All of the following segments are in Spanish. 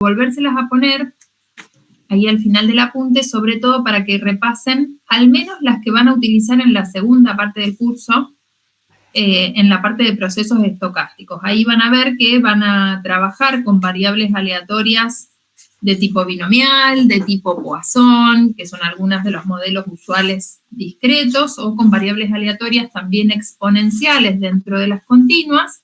volvérselas a poner ahí al final del apunte, sobre todo para que repasen al menos las que van a utilizar en la segunda parte del curso, en la parte de procesos estocásticos. Ahí van a ver que van a trabajar con variables aleatorias de tipo binomial, de tipo Poisson, que son algunas de los modelos usuales discretos, o con variables aleatorias también exponenciales dentro de las continuas.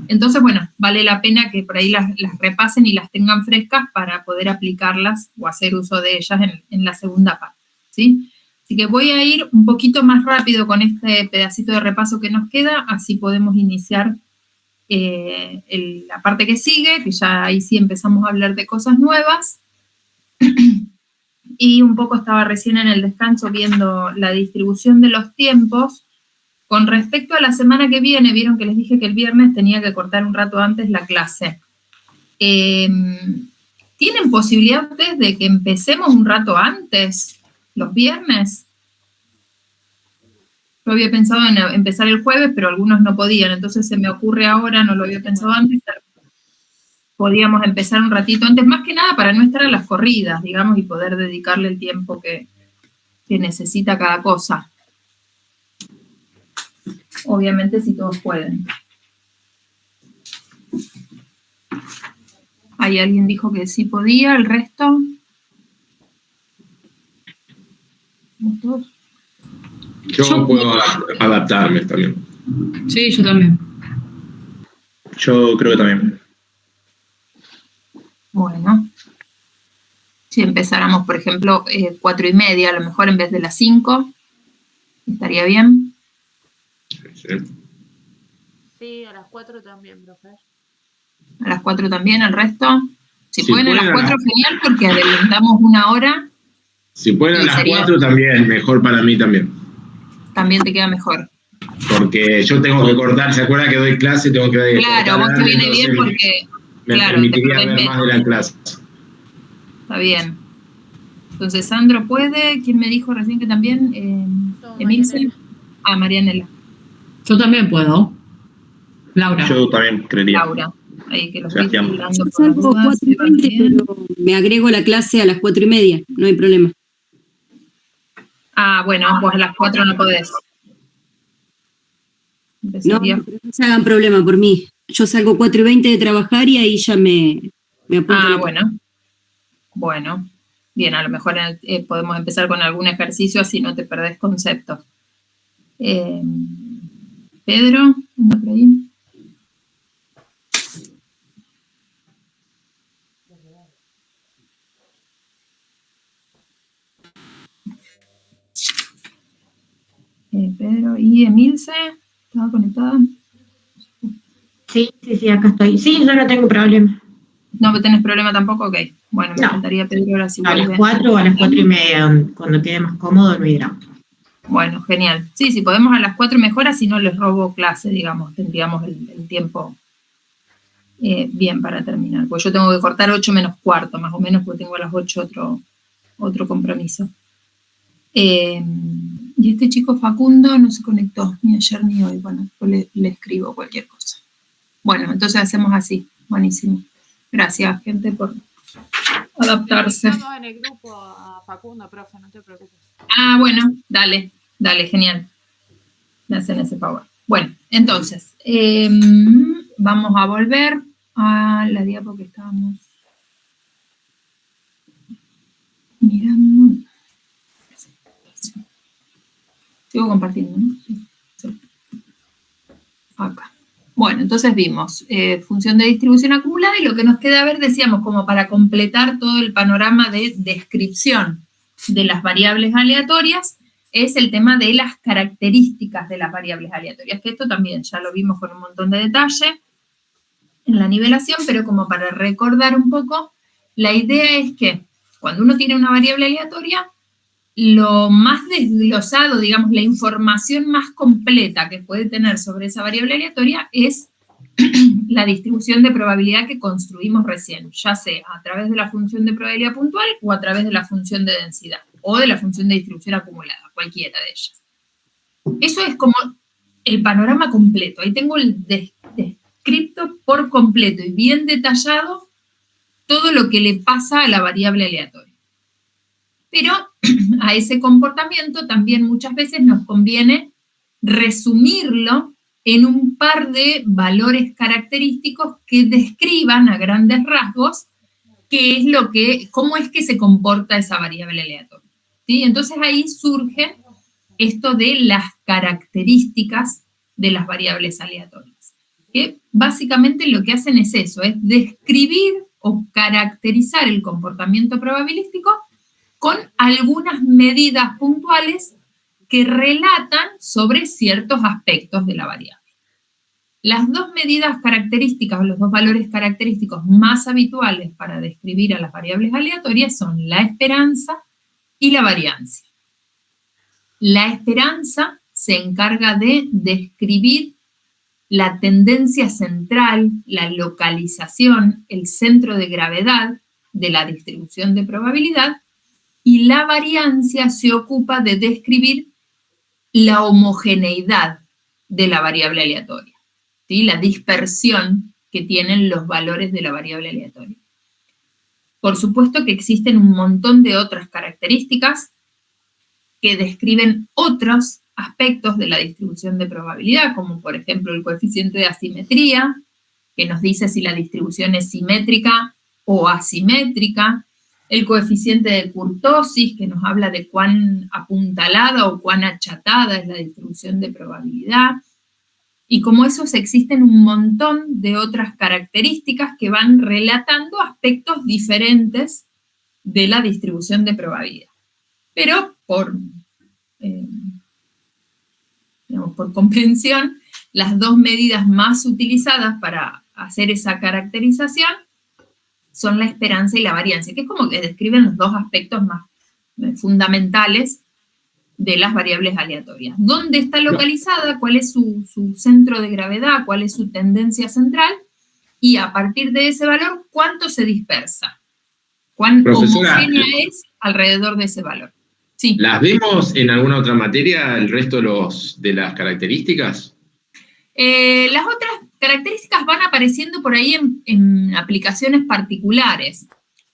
Entonces, bueno, vale la pena que por ahí las repasen y las tengan frescas para poder aplicarlas o hacer uso de ellas en la segunda parte, ¿sí? Así que voy a ir un poquito más rápido con este pedacito de repaso que nos queda, así podemos iniciar la parte que sigue, que ya ahí sí empezamos a hablar de cosas nuevas. Y un poco estaba recién en el descanso viendo la distribución de los tiempos. Con respecto a la semana que viene, vieron que les dije que el viernes tenía que cortar un rato antes la clase. ¿Tienen posibilidad ustedes de que empecemos un rato antes, los viernes? Yo había pensado en empezar el jueves, pero algunos no podían, entonces se me ocurre ahora, no lo había pensado antes, podíamos empezar un ratito antes, más que nada para no estar a las corridas, digamos, y poder dedicarle el tiempo que necesita cada cosa. Obviamente si todos pueden. Ahí alguien dijo que sí podía, el resto. ¿Todos? Yo puedo adaptarme también. Sí, yo también. Yo creo que también. Bueno. Si empezáramos, por ejemplo, 4:30, a lo mejor en vez de las 5, ¿estaría bien? Sí. Sí, a las 4 también, profe. ¿A las 4 también, el resto? Si Si pueden a las 4, genial, porque adelantamos una hora. Si pueden a las 4 también, mejor para mí también. También te queda mejor. Porque yo tengo que cortar, ¿se acuerda que doy clase? Tengo que claro, a vos te viene bien porque... Me claro, permitiría ver más de la clase. Está bien. Entonces, Sandro puede. ¿Quién me dijo recién que también? Emilce. Marianela. Yo también puedo. Laura. Yo también creería. Laura. Ahí que los Sebastián. voy tirando Yo por las salgo dudas. 4:20, pero me agrego la clase a las 4:30, no hay problema. Bueno, vos a las 4 no podés. No, pero no se hagan problema por mí. Yo salgo 4:20 de trabajar y ahí ya me apunto. Bueno. Bien, a lo mejor podemos empezar con algún ejercicio, así no te perdés conceptos. Pedro, ¿anda por ahí? Pedro, ¿y Emilce? ¿Estaba conectada? Sí, acá estoy. Sí, yo no tengo problema. ¿No tenés problema tampoco? Ok. Bueno, me No. faltaría Pedro ahora si A las 4 o a las 4:30, cuando quede más cómodo, no hay drama. Bueno, genial. Sí, si podemos a las 4 mejor, así no les robo clase, digamos, tendríamos el tiempo bien para terminar. Pues yo tengo que cortar 8 menos cuarto, más o menos, porque tengo a las 8 otro compromiso. Y este chico Facundo no se conectó ni ayer ni hoy. Bueno, después le escribo cualquier cosa. Bueno, entonces hacemos así. Buenísimo. Gracias, gente, por adaptarse. Estamos en el grupo a Facundo, profe, no te preocupes. Bueno, dale, genial. Me hacen ese favor. Bueno, entonces, vamos a volver a la diapo que estábamos mirando. Sigo compartiendo, ¿no? Sí. Acá. Bueno, entonces vimos función de distribución acumulada y lo que nos queda ver, decíamos, como para completar todo el panorama de descripción de las variables aleatorias, es el tema de las características de las variables aleatorias, que esto también ya lo vimos con un montón de detalle en la nivelación, pero como para recordar un poco, la idea es que cuando uno tiene una variable aleatoria, lo más desglosado, digamos, la información más completa que puede tener sobre esa variable aleatoria es la distribución de probabilidad que construimos recién, ya sea a través de la función de probabilidad puntual o a través de la función de densidad o de la función de distribución acumulada, cualquiera de ellas. Eso es como el panorama completo. Ahí tengo el descripto por completo y bien detallado todo lo que le pasa a la variable aleatoria. Pero a ese comportamiento también muchas veces nos conviene resumirlo en un par de valores característicos que describan a grandes rasgos cómo es que se comporta esa variable aleatoria, ¿sí? Entonces ahí surge esto de las características de las variables aleatorias, que básicamente lo que hacen es eso, es describir o caracterizar el comportamiento probabilístico con algunas medidas puntuales que relatan sobre ciertos aspectos de la variable. Las dos medidas características o los dos valores característicos más habituales para describir a las variables aleatorias son la esperanza y la variancia. La esperanza se encarga de describir la tendencia central, la localización, el centro de gravedad de la distribución de probabilidad, y la variancia se ocupa de describir la homogeneidad de la variable aleatoria, ¿sí? La dispersión que tienen los valores de la variable aleatoria. Por supuesto que existen un montón de otras características que describen otros aspectos de la distribución de probabilidad, como por ejemplo el coeficiente de asimetría, que nos dice si la distribución es simétrica o asimétrica, el coeficiente de kurtosis, que nos habla de cuán apuntalada o cuán achatada es la distribución de probabilidad, y como esos existen un montón de otras características que van relatando aspectos diferentes de la distribución de probabilidad. Pero por convención, las dos medidas más utilizadas para hacer esa caracterización son la esperanza y la variancia, que es como que describen los dos aspectos más fundamentales de las variables aleatorias. ¿Dónde está localizada? ¿Cuál es su centro de gravedad? ¿Cuál es su tendencia central? Y a partir de ese valor, ¿cuánto se dispersa? ¿Cuán homogénea es alrededor de ese valor? Sí. ¿Las vemos en alguna otra materia, el resto de las características? Las otras características van apareciendo por ahí en aplicaciones particulares.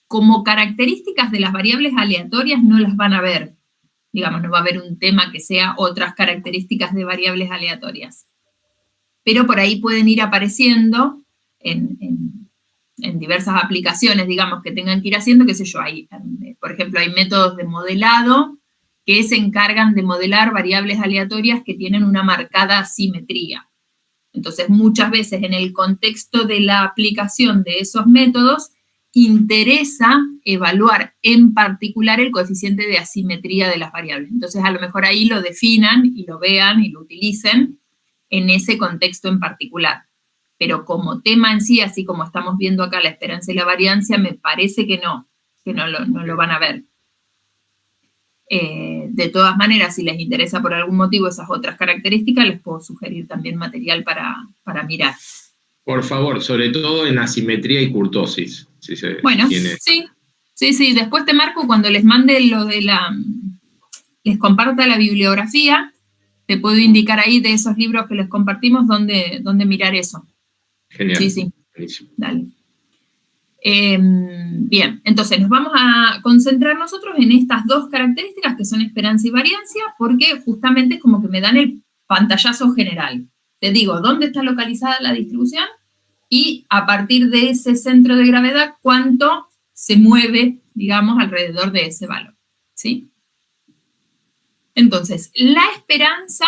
Como características de las variables aleatorias no las van a ver. Digamos, no va a haber un tema que sea otras características de variables aleatorias. Pero por ahí pueden ir apareciendo en diversas aplicaciones, digamos, que tengan que ir haciendo, qué sé yo, por ejemplo, hay métodos de modelado que se encargan de modelar variables aleatorias que tienen una marcada asimetría. Entonces, muchas veces en el contexto de la aplicación de esos métodos, interesa evaluar en particular el coeficiente de asimetría de las variables. Entonces, a lo mejor ahí lo definan y lo vean y lo utilicen en ese contexto en particular. Pero como tema en sí, así como estamos viendo acá la esperanza y la variancia, me parece que no lo van a ver. De todas maneras, si les interesa por algún motivo esas otras características, les puedo sugerir también material para mirar. Por favor, sobre todo en asimetría y kurtosis. Si bueno, sí, después te marco cuando les mande les comparta la bibliografía, te puedo indicar ahí de esos libros que les compartimos dónde mirar eso. Genial. Sí. Buenísimo. Dale. Bien, entonces nos vamos a concentrar nosotros en estas dos características que son esperanza y variancia, porque justamente es como que me dan el pantallazo general. Te digo dónde está localizada la distribución y a partir de ese centro de gravedad cuánto se mueve, digamos, alrededor de ese valor, ¿sí? Entonces, la esperanza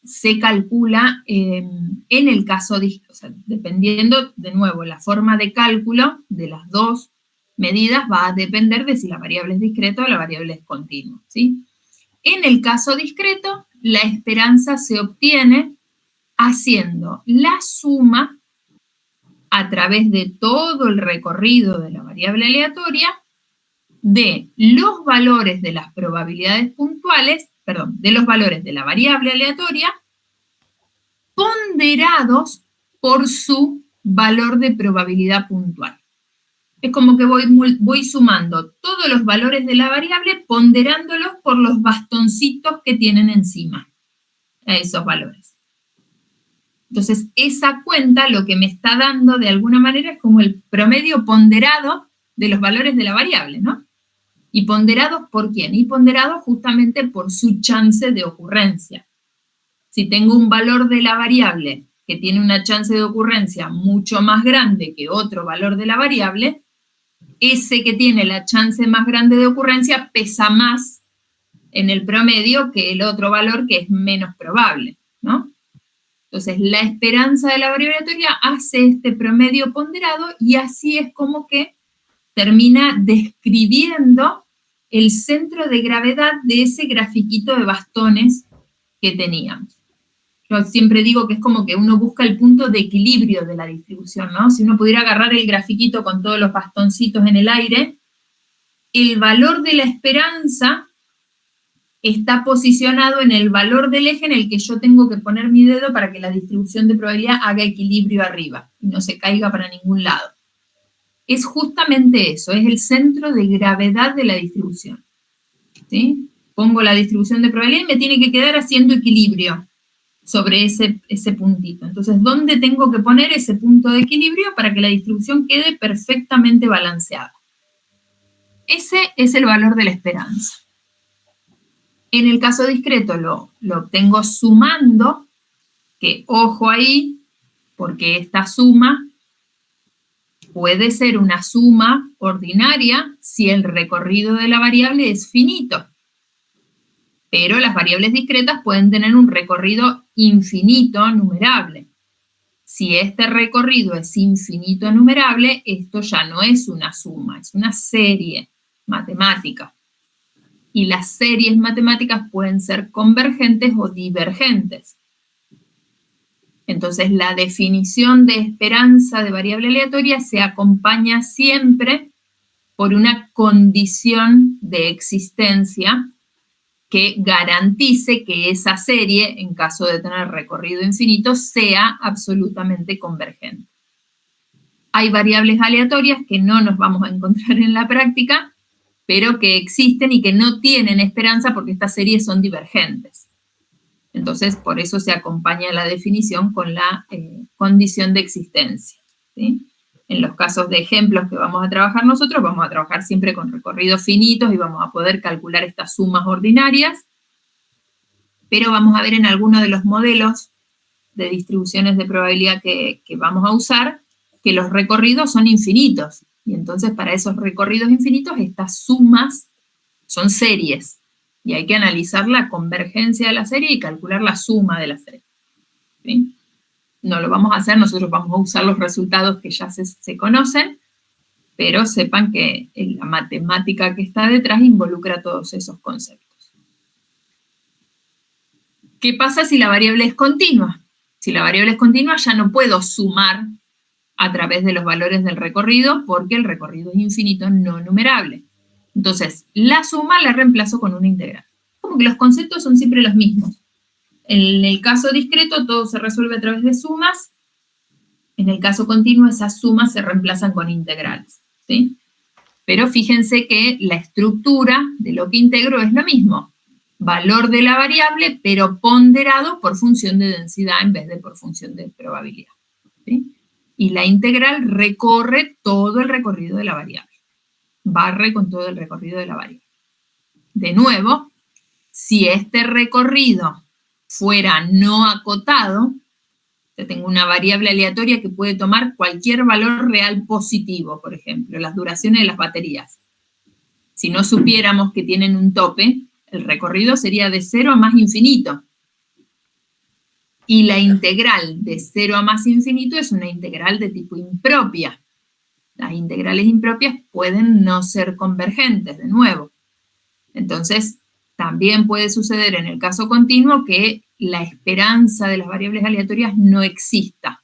se calcula en el caso, o sea, dependiendo, de nuevo, la forma de cálculo de las dos medidas va a depender de si la variable es discreta o la variable es continua, ¿sí? En el caso discreto, la esperanza se obtiene haciendo la suma a través de todo el recorrido de la variable aleatoria de los valores de las probabilidades puntuales, de los valores de la variable aleatoria ponderados por su valor de probabilidad puntual. Es como que voy sumando todos los valores de la variable, ponderándolos por los bastoncitos que tienen encima a esos valores. Entonces, esa cuenta lo que me está dando de alguna manera es como el promedio ponderado de los valores de la variable, ¿no? ¿Y ponderados por quién? Y ponderados justamente por su chance de ocurrencia. Si tengo un valor de la variable que tiene una chance de ocurrencia mucho más grande que otro valor de la variable, ese que tiene la chance más grande de ocurrencia pesa más en el promedio que el otro valor que es menos probable, ¿no? Entonces, la esperanza de la variable aleatoria hace este promedio ponderado y así es como que termina describiendo el centro de gravedad de ese grafiquito de bastones que teníamos. Yo siempre digo que es como que uno busca el punto de equilibrio de la distribución, ¿no? Si uno pudiera agarrar el grafiquito con todos los bastoncitos en el aire, el valor de la esperanza está posicionado en el valor del eje en el que yo tengo que poner mi dedo para que la distribución de probabilidad haga equilibrio arriba y no se caiga para ningún lado. Es justamente eso, es el centro de gravedad de la distribución. ¿Sí? Pongo la distribución de probabilidad y me tiene que quedar haciendo equilibrio sobre ese puntito. Entonces, ¿dónde tengo que poner ese punto de equilibrio para que la distribución quede perfectamente balanceada? Ese es el valor de la esperanza. En el caso discreto lo obtengo sumando, que ojo ahí, porque esta suma puede ser una suma ordinaria si el recorrido de la variable es finito. Pero las variables discretas pueden tener un recorrido infinito numerable. Si este recorrido es infinito numerable, esto ya no es una suma, es una serie matemática. Y las series matemáticas pueden ser convergentes o divergentes. Entonces, la definición de esperanza de variable aleatoria se acompaña siempre por una condición de existencia que garantice que esa serie, en caso de tener recorrido infinito, sea absolutamente convergente. Hay variables aleatorias que no nos vamos a encontrar en la práctica, pero que existen y que no tienen esperanza porque estas series son divergentes. Entonces, por eso se acompaña la definición con la condición de existencia, ¿sí? En los casos de ejemplos que vamos a trabajar nosotros, vamos a trabajar siempre con recorridos finitos y vamos a poder calcular estas sumas ordinarias, pero vamos a ver en alguno de los modelos de distribuciones de probabilidad que vamos a usar, que los recorridos son infinitos. Y entonces para esos recorridos infinitos estas sumas son series. Y hay que analizar la convergencia de la serie y calcular la suma de la serie. ¿Sí? No lo vamos a hacer, nosotros vamos a usar los resultados que ya se conocen, pero sepan que la matemática que está detrás involucra todos esos conceptos. ¿Qué pasa si la variable es continua? Si la variable es continua ya no puedo sumar a través de los valores del recorrido porque el recorrido es infinito no numerable. Entonces, la suma la reemplazo con una integral. Como que los conceptos son siempre los mismos. En el caso discreto todo se resuelve a través de sumas. En el caso continuo esas sumas se reemplazan con integrales, ¿sí? Pero fíjense que la estructura de lo que integro es lo mismo. Valor de la variable, pero ponderado por función de densidad en vez de por función de probabilidad, ¿sí? Y la integral recorre todo el recorrido de la variable. Barre con todo el recorrido de la variable. De nuevo, si este recorrido fuera no acotado, yo tengo una variable aleatoria que puede tomar cualquier valor real positivo, por ejemplo, las duraciones de las baterías. Si no supiéramos que tienen un tope, el recorrido sería de 0 a más infinito. Y la integral de 0 a más infinito es una integral de tipo impropia. Las integrales impropias pueden no ser convergentes, de nuevo. Entonces, también puede suceder en el caso continuo que la esperanza de las variables aleatorias no exista,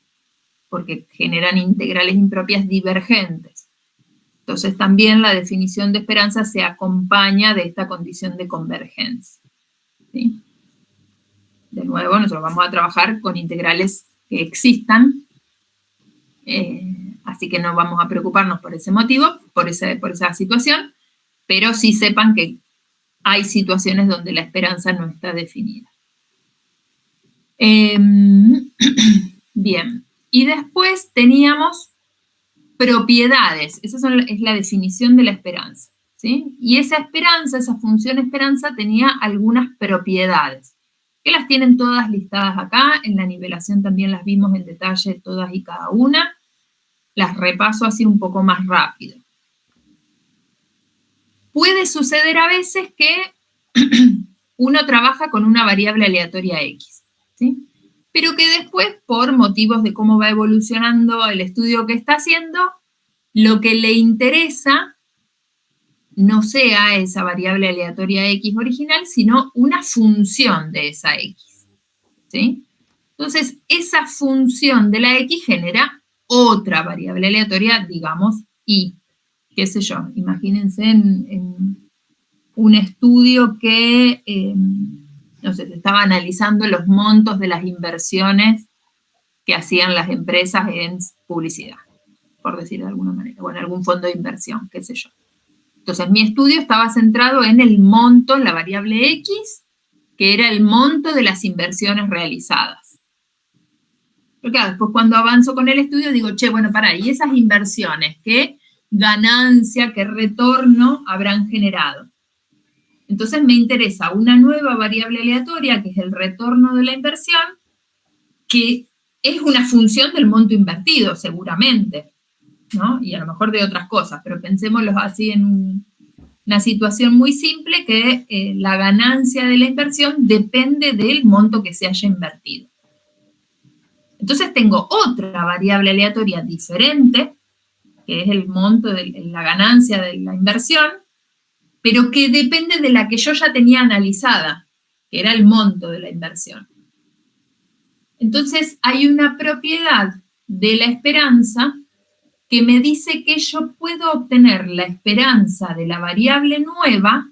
porque generan integrales impropias divergentes. Entonces, también la definición de esperanza se acompaña de esta condición de convergencia, ¿sí? De nuevo, nosotros vamos a trabajar con integrales que existan, así que no vamos a preocuparnos por ese motivo, por esa situación, pero sí sepan que hay situaciones donde la esperanza no está definida. Bien. Y después teníamos propiedades. Esa es la definición de la esperanza, ¿sí? Y esa esperanza, esa función esperanza, tenía algunas propiedades, que las tienen todas listadas acá. En la nivelación también las vimos en detalle todas y cada una. Las repaso así un poco más rápido. Puede suceder a veces que uno trabaja con una variable aleatoria X, ¿sí? Pero que después, por motivos de cómo va evolucionando el estudio que está haciendo, lo que le interesa no sea esa variable aleatoria X original, sino una función de esa X, ¿sí? Entonces, esa función de la X genera otra variable aleatoria, digamos, Y. Qué sé yo, imagínense en un estudio que, no sé, se estaba analizando los montos de las inversiones que hacían las empresas en publicidad, por decir de alguna manera, o en algún fondo de inversión, qué sé yo. Entonces, mi estudio estaba centrado en el monto, en la variable X, que era el monto de las inversiones realizadas. Pero claro, después cuando avanzo con el estudio digo, che, bueno, pará, ¿y esas inversiones qué ganancia, qué retorno habrán generado? Entonces me interesa una nueva variable aleatoria, que es el retorno de la inversión, que es una función del monto invertido, seguramente, ¿no? Y a lo mejor de otras cosas, pero pensémoslo así en una situación muy simple, que la ganancia de la inversión depende del monto que se haya invertido. Entonces tengo otra variable aleatoria diferente, que es el monto de la ganancia de la inversión, pero que depende de la que yo ya tenía analizada, que era el monto de la inversión. Entonces hay una propiedad de la esperanza que me dice que yo puedo obtener la esperanza de la variable nueva,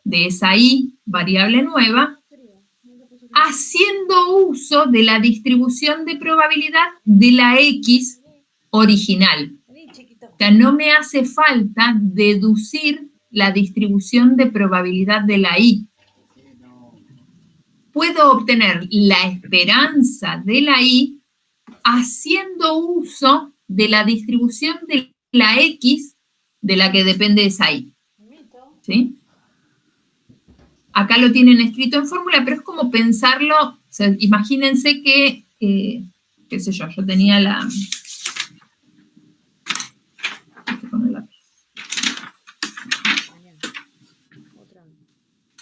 de esa Y variable nueva, haciendo uso de la distribución de probabilidad de la X original. O sea, no me hace falta deducir la distribución de probabilidad de la Y. Puedo obtener la esperanza de la Y haciendo uso de la distribución de la X de la que depende esa Y. ¿Sí? Acá lo tienen escrito en fórmula, pero es como pensarlo, o sea, imagínense que, qué sé yo tenía la...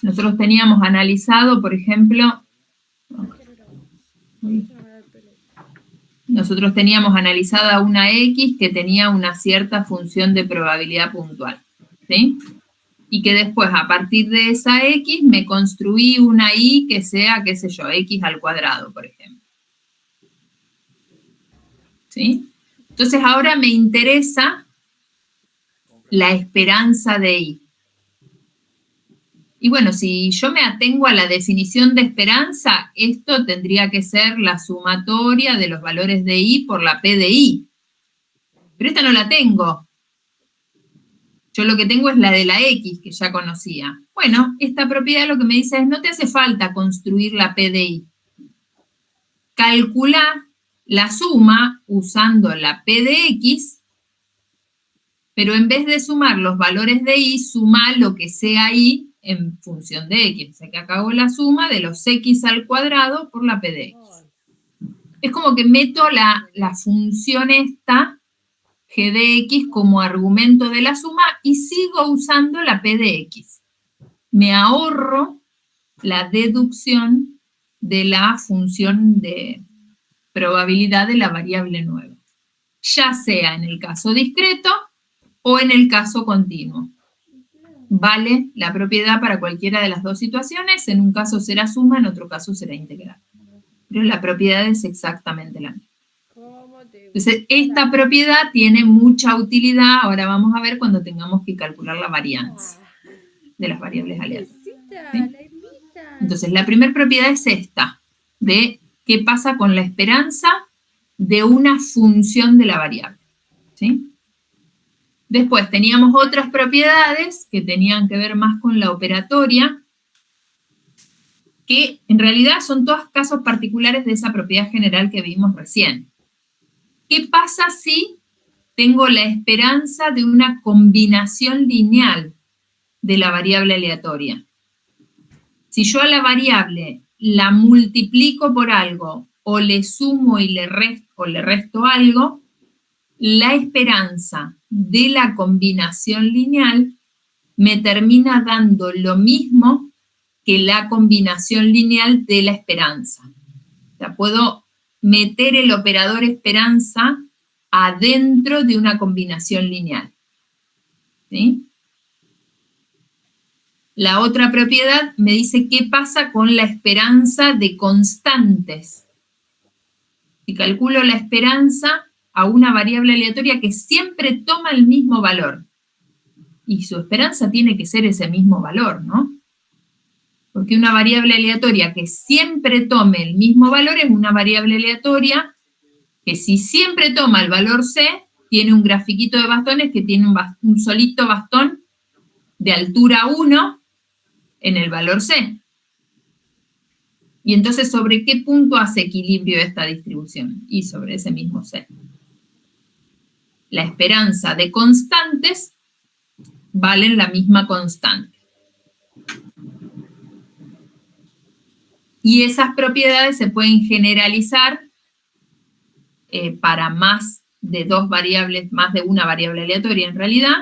Nosotros teníamos analizado, por ejemplo, nosotros teníamos analizada una X que tenía una cierta función de probabilidad puntual, ¿sí? Y que después, a partir de esa X, me construí una Y que sea, qué sé yo, X al cuadrado, por ejemplo. ¿Sí? Entonces, ahora me interesa la esperanza de Y. Y bueno, si yo me atengo a la definición de esperanza, esto tendría que ser la sumatoria de los valores de Y por la P de Y. Pero esta no la tengo. Yo lo que tengo es la de la X, que ya conocía. Bueno, esta propiedad lo que me dice es, no te hace falta construir la P de Y. Calcula la suma usando la P de X, pero en vez de sumar los valores de Y, suma lo que sea Y en función de X. O sea que acá hago la suma de los X al cuadrado por la P de X. Es como que meto la función esta, G de X, como argumento de la suma y sigo usando la P de X. Me ahorro la deducción de la función de probabilidad de la variable nueva, ya sea en el caso discreto o en el caso continuo. Vale la propiedad para cualquiera de las dos situaciones, en un caso será suma, en otro caso será integral. Pero la propiedad es exactamente la misma. Entonces, esta propiedad tiene mucha utilidad, ahora vamos a ver cuando tengamos que calcular la varianza de las variables aleatorias. ¿Sí? Entonces, la primera propiedad es esta, de qué pasa con la esperanza de una función de la variable. ¿Sí? Después teníamos otras propiedades que tenían que ver más con la operatoria, que en realidad son todos casos particulares de esa propiedad general que vimos recién. ¿Qué pasa si tengo la esperanza de una combinación lineal de la variable aleatoria? Si yo a la variable la multiplico por algo, o le sumo y le resto algo, la esperanza de la combinación lineal me termina dando lo mismo que la combinación lineal de la esperanza. O sea, puedo meter el operador esperanza adentro de una combinación lineal. ¿Sí? La otra propiedad me dice qué pasa con la esperanza de constantes. Si calculo la esperanza a una variable aleatoria que siempre toma el mismo valor, y su esperanza tiene que ser ese mismo valor, ¿no? Porque una variable aleatoria que siempre tome el mismo valor es una variable aleatoria que si siempre toma el valor C, tiene un grafiquito de bastones que tiene un solito bastón de altura 1 en el valor C. Y entonces, ¿sobre qué punto hace equilibrio esta distribución? Y sobre ese mismo C. La esperanza de constantes valen la misma constante. Y esas propiedades se pueden generalizar para más de dos variables, más de una variable aleatoria en realidad,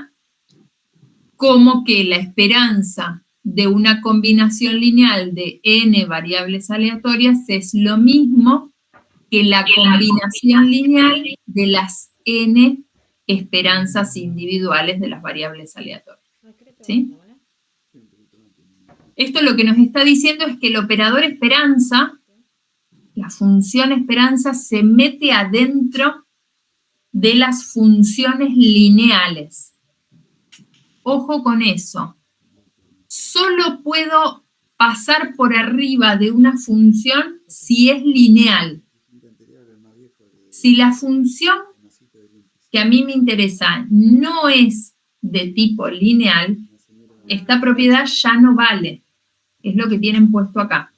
como que la esperanza de una combinación lineal de n variables aleatorias es lo mismo que la combinación lineal de las n esperanzas individuales de las variables aleatorias. ¿Sí? Esto lo que nos está diciendo es que el operador esperanza, la función esperanza, se mete adentro de las funciones lineales. Ojo con eso. Solo puedo pasar por arriba de una función si es lineal. Si la función que a mí me interesa no es de tipo lineal, esta propiedad ya no vale. Es lo que tienen puesto acá.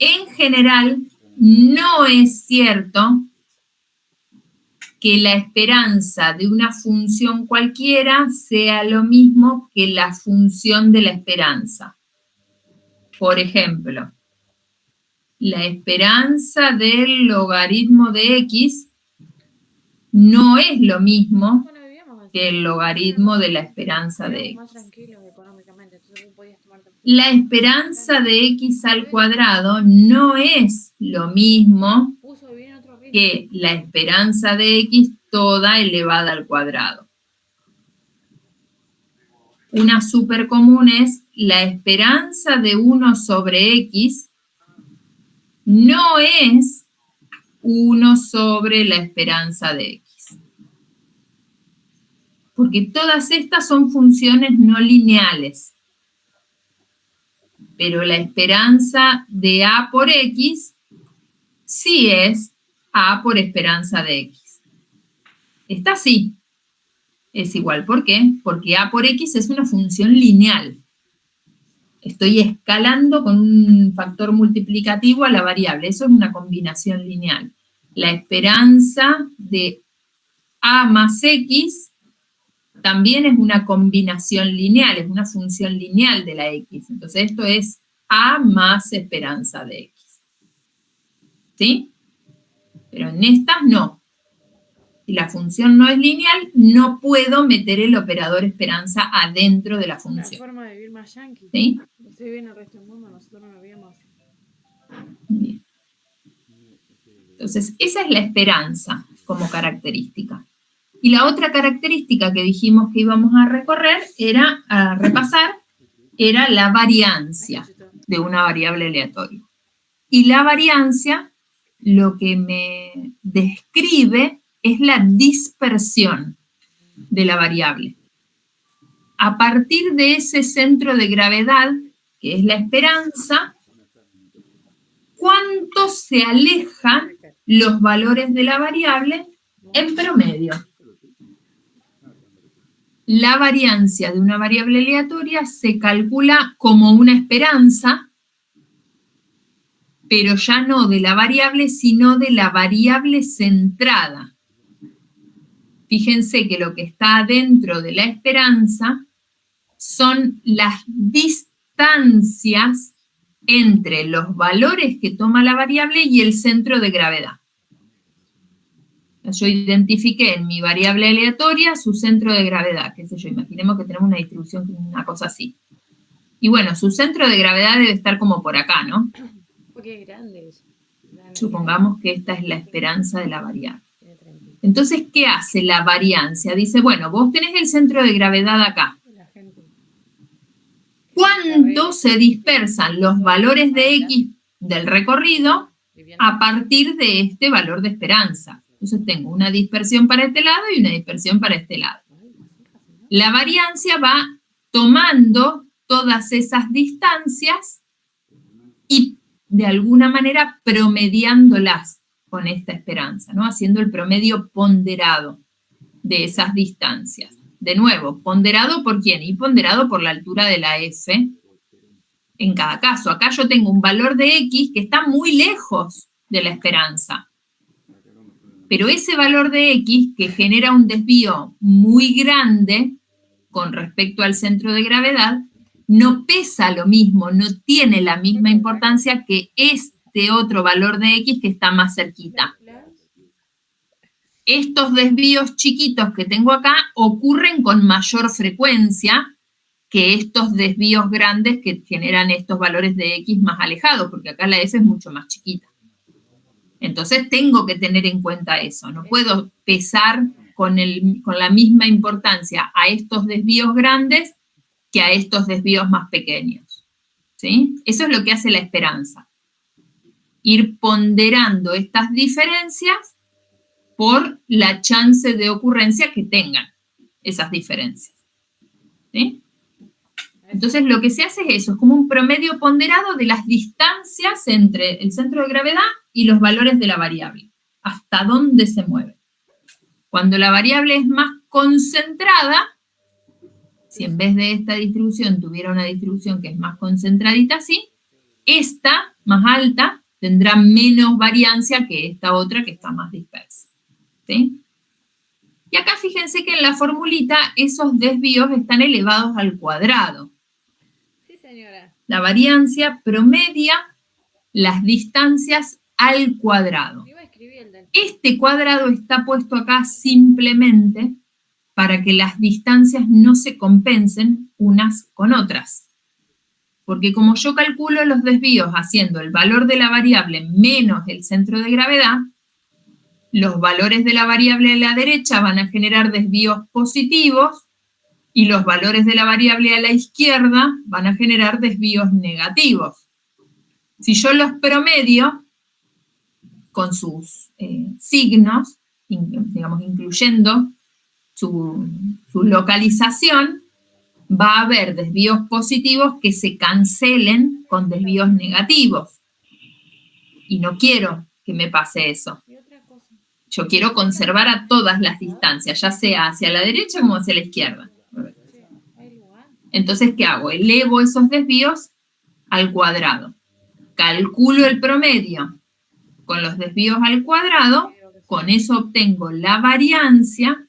En general, no es cierto que la esperanza de una función cualquiera sea lo mismo que la función de la esperanza. Por ejemplo, la esperanza del logaritmo de x no es lo mismo que el logaritmo de la esperanza de x. La esperanza de x al cuadrado no es lo mismo que la esperanza de x toda elevada al cuadrado. Una súper común es la esperanza de 1 sobre x no es 1 sobre la esperanza de x. Porque todas estas son funciones no lineales. Pero la esperanza de a por x sí es a por esperanza de x. Esta sí es igual. ¿Por qué? Porque a por x es una función lineal. Estoy escalando con un factor multiplicativo a la variable. Eso es una combinación lineal. La esperanza de a más x también es una combinación lineal, es una función lineal de la x. Entonces esto es a más esperanza de x. ¿Sí? Pero en estas no. Si la función no es lineal, no puedo meter el operador esperanza adentro de la función. La forma de vivir más yankee. ¿Sí? Usted vive en el resto del mundo, nosotros no lo vivimos. Bien. Entonces, esa es la esperanza como característica. Y la otra característica que dijimos que íbamos a repasar, era la variancia de una variable aleatoria. Y la variancia lo que me describe es la dispersión de la variable. A partir de ese centro de gravedad, que es la esperanza, ¿cuánto se alejan los valores de la variable en promedio? la variancia de una variable aleatoria se calcula como una esperanza, pero ya no de la variable, sino de la variable centrada. Fíjense que lo que está dentro de la esperanza son las distancias entre los valores que toma la variable y el centro de gravedad. Yo identifiqué en mi variable aleatoria su centro de gravedad, qué sé yo, imaginemos que tenemos una distribución, una cosa así. Y bueno, su centro de gravedad debe estar como por acá, ¿no? Qué grande es. Supongamos que esta es la esperanza de la variable. Entonces, ¿qué hace la variancia? Dice, bueno, vos tenés el centro de gravedad acá. ¿Cuánto se dispersan los valores de X del recorrido a partir de este valor de esperanza? Entonces tengo una dispersión para este lado y una dispersión para este lado. La variancia va tomando todas esas distancias y de alguna manera promediándolas con esta esperanza, ¿no? Haciendo el promedio ponderado de esas distancias. De nuevo, ¿ponderado por quién? Y ponderado por la altura de la F en cada caso. Acá yo tengo un valor de X que está muy lejos de la esperanza. Pero ese valor de X, que genera un desvío muy grande con respecto al centro de gravedad, no pesa lo mismo, no tiene la misma importancia que este otro valor de X que está más cerquita. Estos desvíos chiquitos que tengo acá ocurren con mayor frecuencia que estos desvíos grandes que generan estos valores de X más alejados, porque acá la F es mucho más chiquita. Entonces tengo que tener en cuenta eso, no puedo pesar con la misma importancia a estos desvíos grandes que a estos desvíos más pequeños, ¿sí? Eso es lo que hace la esperanza. Ir ponderando estas diferencias por la chance de ocurrencia que tengan esas diferencias, ¿sí? Entonces lo que se hace es eso, es como un promedio ponderado de las distancias entre el centro de gravedad y los valores de la variable, hasta dónde se mueve. Cuando la variable es más concentrada, si en vez de esta distribución tuviera una distribución que es más concentradita así, esta, más alta, tendrá menos variancia que esta otra que está más dispersa, ¿sí? Y acá fíjense que en la formulita esos desvíos están elevados al cuadrado. Sí, señora. La variancia promedia las distancias al cuadrado. Este cuadrado está puesto acá simplemente para que las distancias no se compensen unas con otras. Porque como yo calculo los desvíos haciendo el valor de la variable menos el centro de gravedad, los valores de la variable a la derecha van a generar desvíos positivos y los valores de la variable a la izquierda van a generar desvíos negativos. Si yo los promedio con sus signos, digamos, incluyendo su localización, va a haber desvíos positivos que se cancelen con desvíos negativos. Y no quiero que me pase eso. Yo quiero conservar a todas las distancias, ya sea hacia la derecha como hacia la izquierda. Entonces, ¿qué hago? Elevo esos desvíos al cuadrado. Calculo el promedio con los desvíos al cuadrado, con eso obtengo la variancia,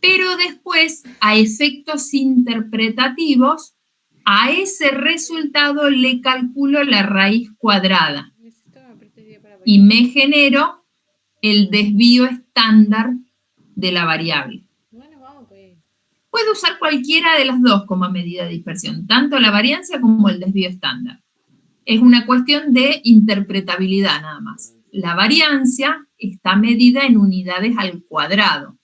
pero después, a efectos interpretativos, a ese resultado le calculo la raíz cuadrada y me genero el desvío estándar de la variable. Puedo usar cualquiera de las dos como medida de dispersión, tanto la variancia como el desvío estándar. Es una cuestión de interpretabilidad nada más. La variancia está medida en unidades al cuadrado.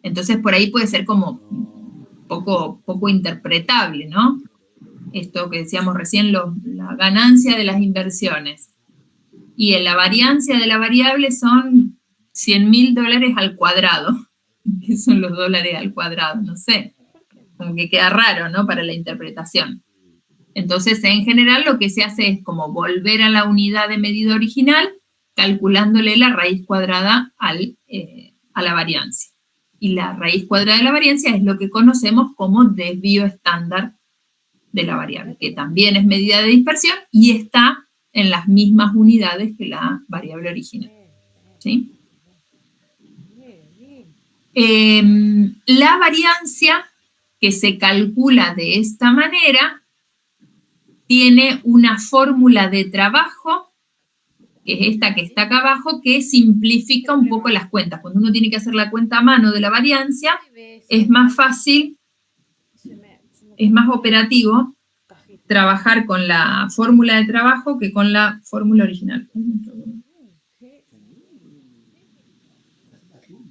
Entonces por ahí puede ser como poco interpretable, ¿no? Esto que decíamos recién, la ganancia de las inversiones. Y en la variancia de la variable son $100.000 al cuadrado. ¿Qué son los dólares al cuadrado? No sé. Como que queda raro, ¿no? Para la interpretación. Entonces, en general, lo que se hace es como volver a la unidad de medida original, calculándole la raíz cuadrada a la variancia. Y la raíz cuadrada de la variancia es lo que conocemos como desvío estándar de la variable, que también es medida de dispersión y está en las mismas unidades que la variable original. ¿Sí? La variancia que se calcula de esta manera tiene una fórmula de trabajo, que es esta que está acá abajo, que simplifica un poco las cuentas. Cuando uno tiene que hacer la cuenta a mano de la variancia, es más fácil, es más operativo trabajar con la fórmula de trabajo que con la fórmula original.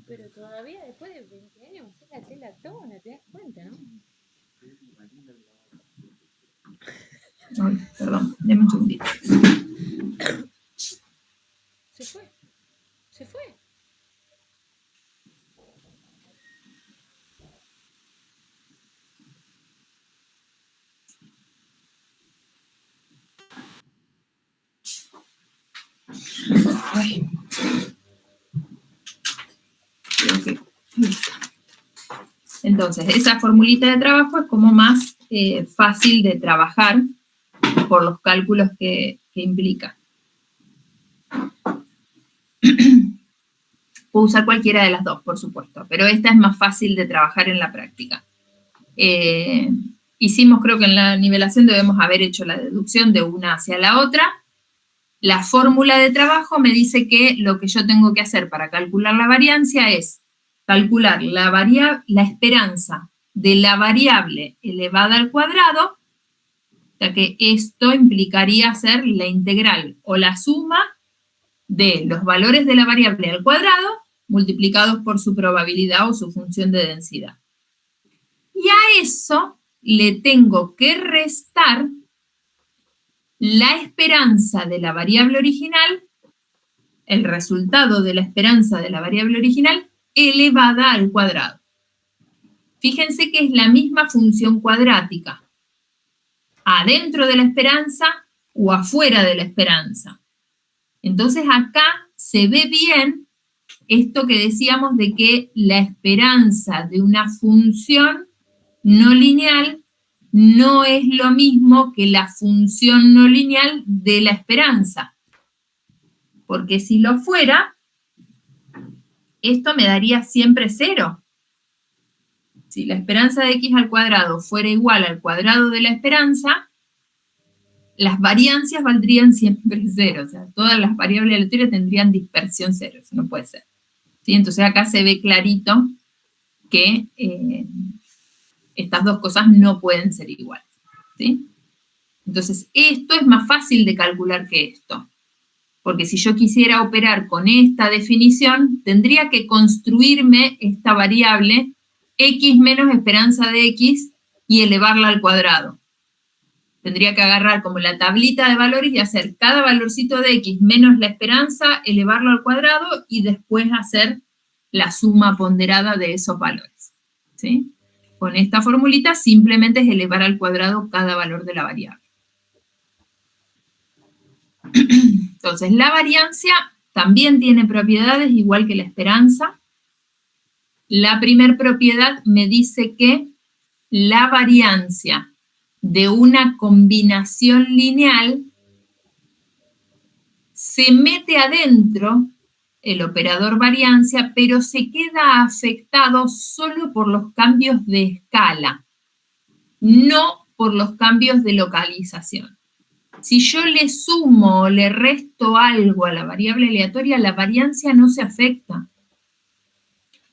Pero todavía después de 20 años la tela tona, ¿te das cuenta, no? Ay, perdón, denme un segundito. Se fue. Se fue. Ay. Creo que... Entonces, esa formulita de trabajo es como más fácil de trabajar por los cálculos que implica. Puedo usar cualquiera de las dos, por supuesto, pero esta es más fácil de trabajar en la práctica. Hicimos, creo que en la nivelación debemos haber hecho la deducción de una hacia la otra. La fórmula de trabajo me dice que lo que yo tengo que hacer para calcular la variancia es calcular la esperanza de la variable elevada al cuadrado, ya que esto implicaría hacer la integral o la suma de los valores de la variable al cuadrado multiplicados por su probabilidad o su función de densidad. Y a eso le tengo que restar la esperanza de la variable original, el resultado de la esperanza de la variable original elevada al cuadrado. Fíjense que es la misma función cuadrática, adentro de la esperanza o afuera de la esperanza. Entonces acá se ve bien esto que decíamos de que la esperanza de una función no lineal no es lo mismo que la función no lineal de la esperanza. Porque si lo fuera, esto me daría siempre 0. Si la esperanza de x al cuadrado fuera igual al cuadrado de la esperanza, las variancias valdrían siempre 0. O sea, todas las variables aleatorias tendrían dispersión 0. Eso no puede ser. ¿Sí? Entonces acá se ve clarito que estas dos cosas no pueden ser iguales. ¿Sí? Entonces, esto es más fácil de calcular que esto. Porque si yo quisiera operar con esta definición, tendría que construirme esta variable x menos esperanza de x y elevarla al cuadrado. Tendría que agarrar como la tablita de valores y hacer cada valorcito de x menos la esperanza, elevarlo al cuadrado y después hacer la suma ponderada de esos valores. ¿Sí? Con esta formulita simplemente es elevar al cuadrado cada valor de la variable. Entonces, la variancia también tiene propiedades igual que la esperanza. La primera propiedad me dice que la variancia de una combinación lineal se mete adentro el operador variancia, pero se queda afectado solo por los cambios de escala, no por los cambios de localización. Si yo le sumo o le resto algo a la variable aleatoria, la variancia no se afecta.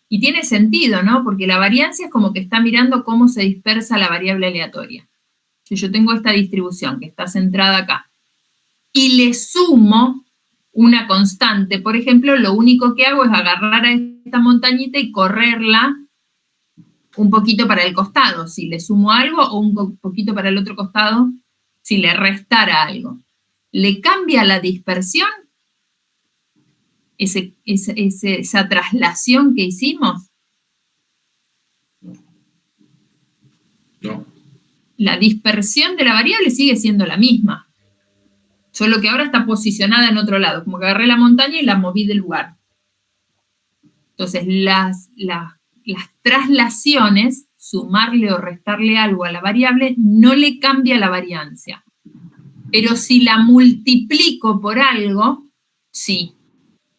Y tiene sentido, ¿no? Porque la variancia es como que está mirando cómo se dispersa la variable aleatoria. Si yo tengo esta distribución que está centrada acá y le sumo una constante, por ejemplo, lo único que hago es agarrar a esta montañita y correrla un poquito para el costado, si le sumo algo, o un poquito para el otro costado, si le restara algo. ¿Le cambia la dispersión? Esa traslación que hicimos. No. La dispersión de la variable sigue siendo la misma. Solo que ahora está posicionada en otro lado, como que agarré la montaña y la moví del lugar. Entonces, las traslaciones, sumarle o restarle algo a la variable, no le cambia la variancia. Pero si la multiplico por algo, sí,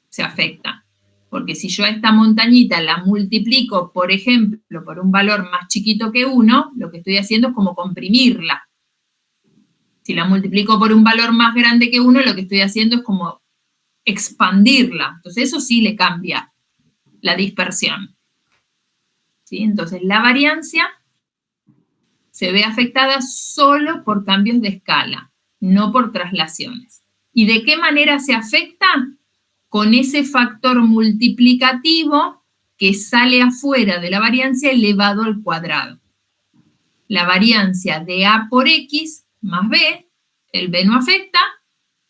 se afecta. Porque si yo a esta montañita la multiplico, por ejemplo, por un valor más chiquito que 1, lo que estoy haciendo es como comprimirla. Si la multiplico por un valor más grande que 1, lo que estoy haciendo es como expandirla. Entonces eso sí le cambia la dispersión. ¿Sí? Entonces la variancia se ve afectada solo por cambios de escala, no por traslaciones. ¿Y de qué manera se afecta? Con ese factor multiplicativo que sale afuera de la variancia elevado al cuadrado. La variancia de A por X más B, el B no afecta,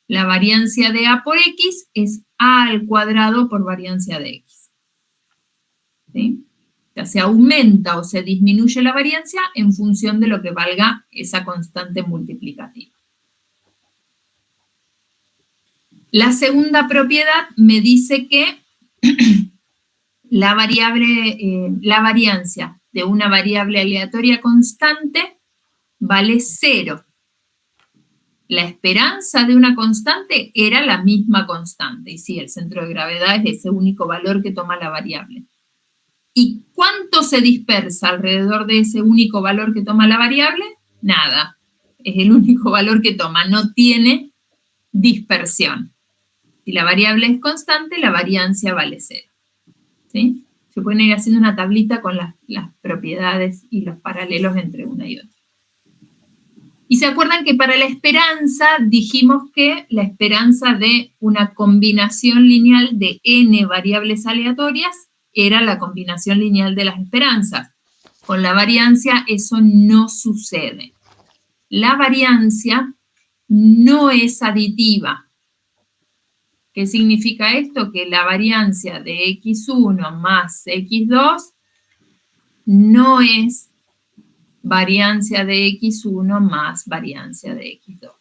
la variancia de A por X es A al cuadrado por variancia de X. ¿Sí? O sea, se aumenta o se disminuye la variancia en función de lo que valga esa constante multiplicativa. La segunda propiedad me dice que la variancia de una variable aleatoria constante vale 0. La esperanza de una constante era la misma constante. Y sí, el centro de gravedad es ese único valor que toma la variable. ¿Y cuánto se dispersa alrededor de ese único valor que toma la variable? Nada. Es el único valor que toma. No tiene dispersión. Si la variable es constante, la variancia vale 0. ¿Sí? Se pueden ir haciendo una tablita con las propiedades y los paralelos entre una y otra. Y se acuerdan que para la esperanza dijimos que la esperanza de una combinación lineal de n variables aleatorias era la combinación lineal de las esperanzas. Con la variancia eso no sucede. La variancia no es aditiva. ¿Qué significa esto? Que la variancia de x1 más x2 no es variancia de x1 más variancia de x2.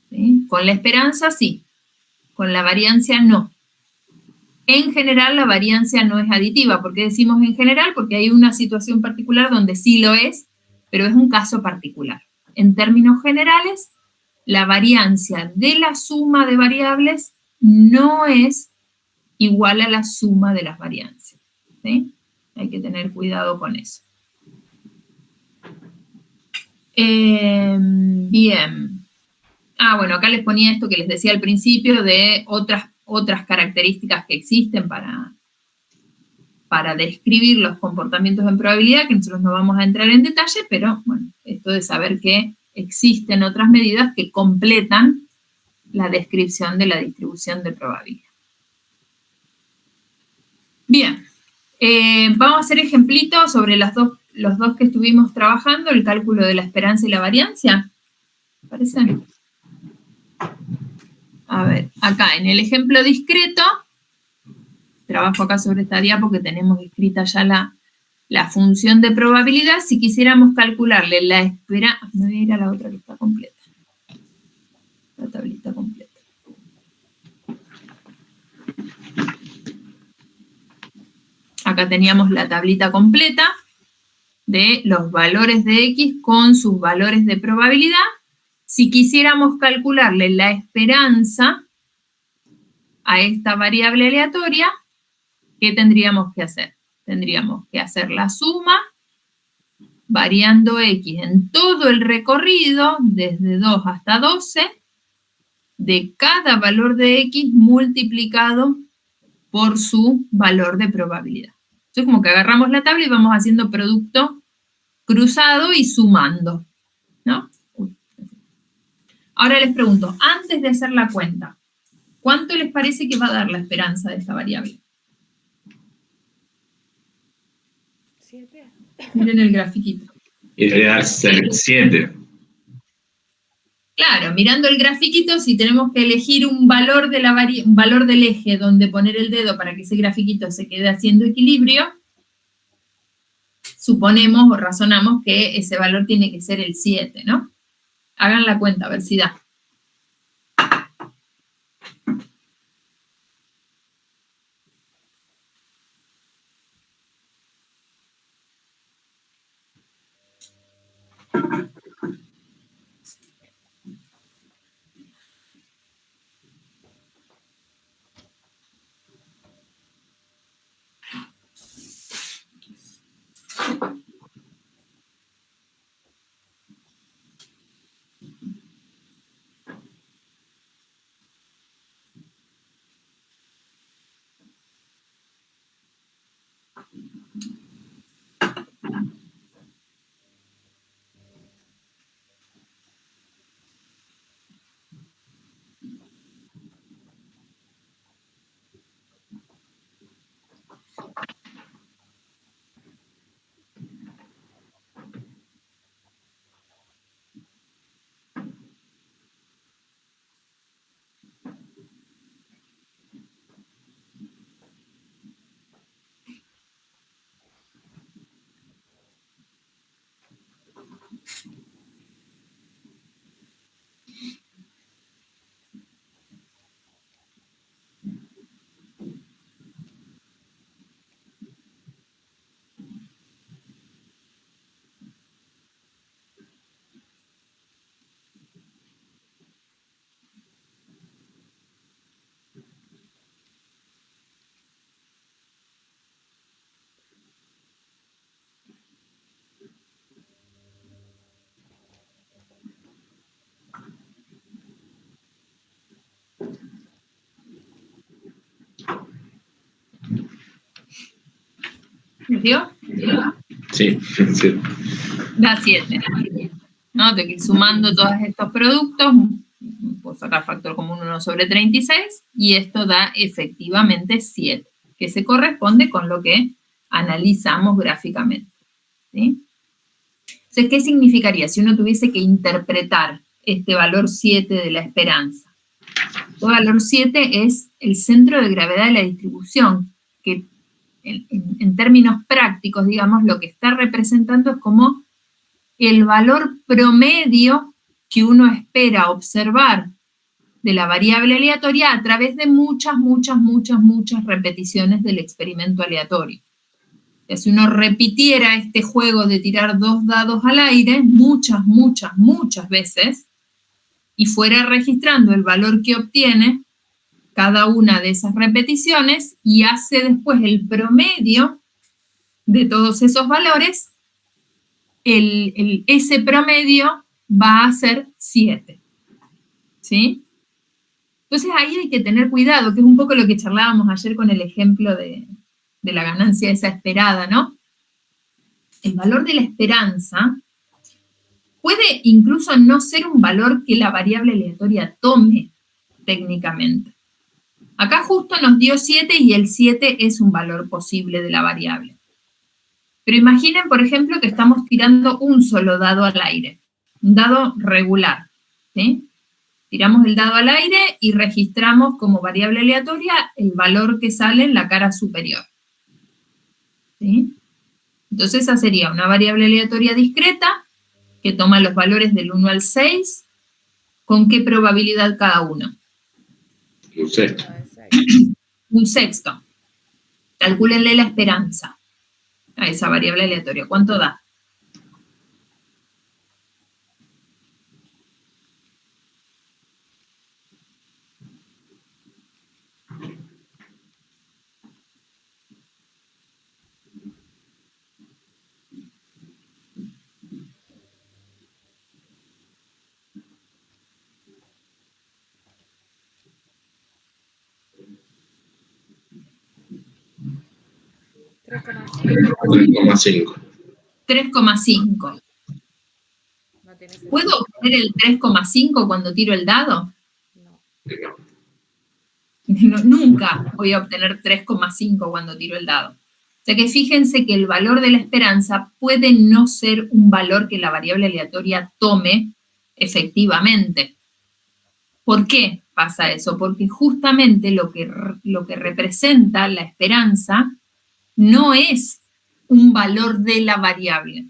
¿Sí? Con la esperanza sí, con la variancia no. En general la variancia no es aditiva. ¿Por qué decimos en general? Porque hay una situación particular donde sí lo es, pero es un caso particular. En términos generales, la variancia de la suma de variables no es igual a la suma de las variancias. ¿Sí? Hay que tener cuidado con eso. Bien. Bueno, acá les ponía esto que les decía al principio de otras características que existen para describir los comportamientos en probabilidad, que nosotros no vamos a entrar en detalle, pero bueno, esto de saber que existen otras medidas que completan la descripción de la distribución de probabilidad. Bien, vamos a hacer ejemplitos sobre los dos que estuvimos trabajando, el cálculo de la esperanza y la variancia. ¿Me parece? A ver, acá en el ejemplo discreto, trabajo acá sobre esta diapo porque tenemos escrita ya la función de probabilidad. Si quisiéramos calcularle la esperanza, me voy a ir a la otra que está completa, la tablita completa. Acá teníamos la tablita completa de los valores de X con sus valores de probabilidad. Si quisiéramos calcularle la esperanza a esta variable aleatoria, ¿qué tendríamos que hacer? Tendríamos que hacer la suma variando X en todo el recorrido, desde 2 hasta 12, de cada valor de X multiplicado por su valor de probabilidad. Entonces, como que agarramos la tabla y vamos haciendo producto cruzado y sumando, ¿no? Ahora les pregunto, antes de hacer la cuenta, ¿cuánto les parece que va a dar la esperanza de esta variable? 7. Miren el grafiquito. Y debería dar 7. Claro, mirando el grafiquito, si tenemos que elegir un valor, un valor del eje donde poner el dedo para que ese grafiquito se quede haciendo equilibrio, suponemos o razonamos que ese valor tiene que ser el 7, ¿no? Hagan la cuenta, a ver si da. ¿Me dio? Sí, sí. Da 7. ¿No? Tengo que ir sumando todos estos productos, puedo sacar factor común 1/36, y esto da efectivamente 7, que se corresponde con lo que analizamos gráficamente. ¿Sí? Entonces, ¿qué significaría si uno tuviese que interpretar este valor 7 de la esperanza? El valor 7 es el centro de gravedad de la distribución, que en términos prácticos, digamos, lo que está representando es como el valor promedio que uno espera observar de la variable aleatoria a través de muchas repeticiones del experimento aleatorio. Si uno repitiera este juego de tirar 2 dados al aire muchas veces y fuera registrando el valor que obtiene cada una de esas repeticiones y hace después el promedio de todos esos valores, ese promedio va a ser 7. ¿Sí? Entonces ahí hay que tener cuidado, que es un poco lo que charlábamos ayer con el ejemplo de la ganancia esa esperada, ¿no? El valor de la esperanza puede incluso no ser un valor que la variable aleatoria tome técnicamente. Acá justo nos dio 7 y el 7 es un valor posible de la variable. Pero imaginen, por ejemplo, que estamos tirando un solo dado al aire, un dado regular, ¿sí? Tiramos el dado al aire y registramos como variable aleatoria el valor que sale en la cara superior. ¿Sí? Entonces esa sería una variable aleatoria discreta que toma los valores del 1 al 6. ¿Con qué probabilidad cada uno? Un sexto. Un sexto. Calcúlenle la esperanza a esa variable aleatoria. ¿Cuánto da? $3,5. 3,5. ¿Puedo obtener el 3,5 cuando tiro el dado? No, nunca voy a obtener 3,5 cuando tiro el dado. O sea que fíjense que el valor de la esperanza puede no ser un valor que la variable aleatoria tome efectivamente. ¿Por qué pasa eso? Porque justamente lo que representa la esperanza no es un valor de la variable,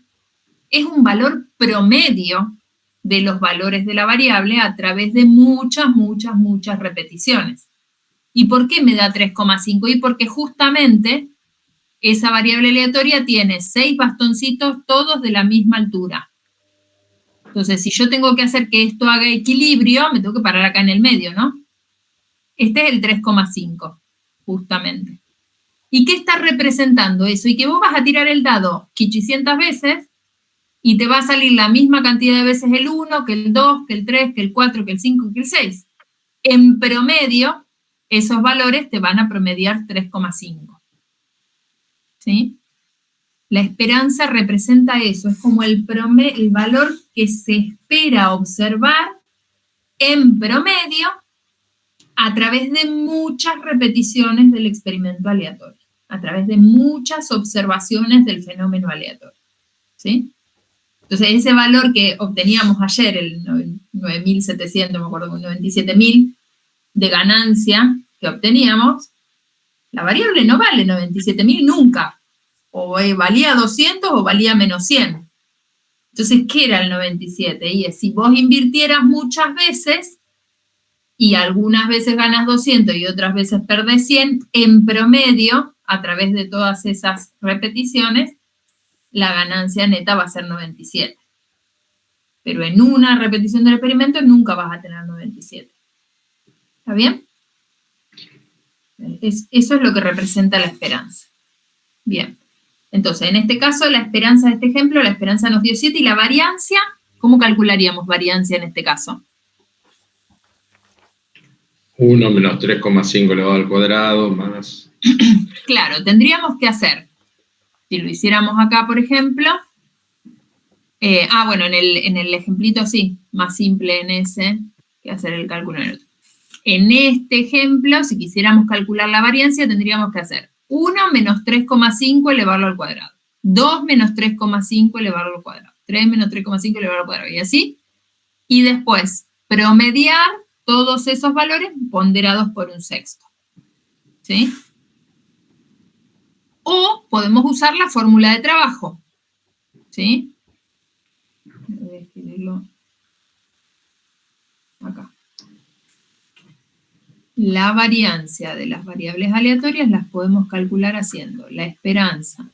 es un valor promedio de los valores de la variable a través de muchas repeticiones. ¿Y por qué me da 3,5? Y porque justamente esa variable aleatoria tiene 6 bastoncitos todos de la misma altura. Entonces, si yo tengo que hacer que esto haga equilibrio, me tengo que parar acá en el medio, ¿no? Este es el 3,5, justamente. ¿Y qué está representando eso? Y que vos vas a tirar el dado 800 veces y te va a salir la misma cantidad de veces el 1, que el 2, que el 3, que el 4, que el 5, que el 6. En promedio, esos valores te van a promediar 3,5. ¿Sí? La esperanza representa eso, es como el valor que se espera observar en promedio a través de muchas repeticiones del experimento aleatorio, a través de muchas observaciones del fenómeno aleatorio. ¿Sí? Entonces, ese valor que obteníamos ayer, el 9.700, me acuerdo, 97.000 de ganancia que obteníamos, la variable no vale 97.000 nunca. O valía 200 o valía menos 100. Entonces, ¿qué era el 97? Y es, si vos invirtieras muchas veces, y algunas veces ganas 200 y otras veces perdés 100, en promedio, a través de todas esas repeticiones, la ganancia neta va a ser 97. Pero en una repetición del experimento nunca vas a tener 97. ¿Está bien? Eso es lo que representa la esperanza. Bien. Entonces, en este caso, la esperanza de este ejemplo, la esperanza nos dio 7, y la variancia, ¿cómo calcularíamos variancia en este caso? 1 menos 3,5 elevado al cuadrado, más... Claro, tendríamos que hacer, si lo hiciéramos acá, por ejemplo, bueno, en el ejemplito sí, más simple en ese que hacer el cálculo en el otro. En este ejemplo, si quisiéramos calcular la variancia, tendríamos que hacer 1 menos 3,5 elevarlo al cuadrado, 2 menos 3,5 elevarlo al cuadrado, 3 menos 3,5 elevarlo al cuadrado, y así. Y después, promediar todos esos valores ponderados por un sexto. ¿Sí? O podemos usar la fórmula de trabajo. ¿Sí? Voy a escribirlo acá. La variancia de las variables aleatorias las podemos calcular haciendo la esperanza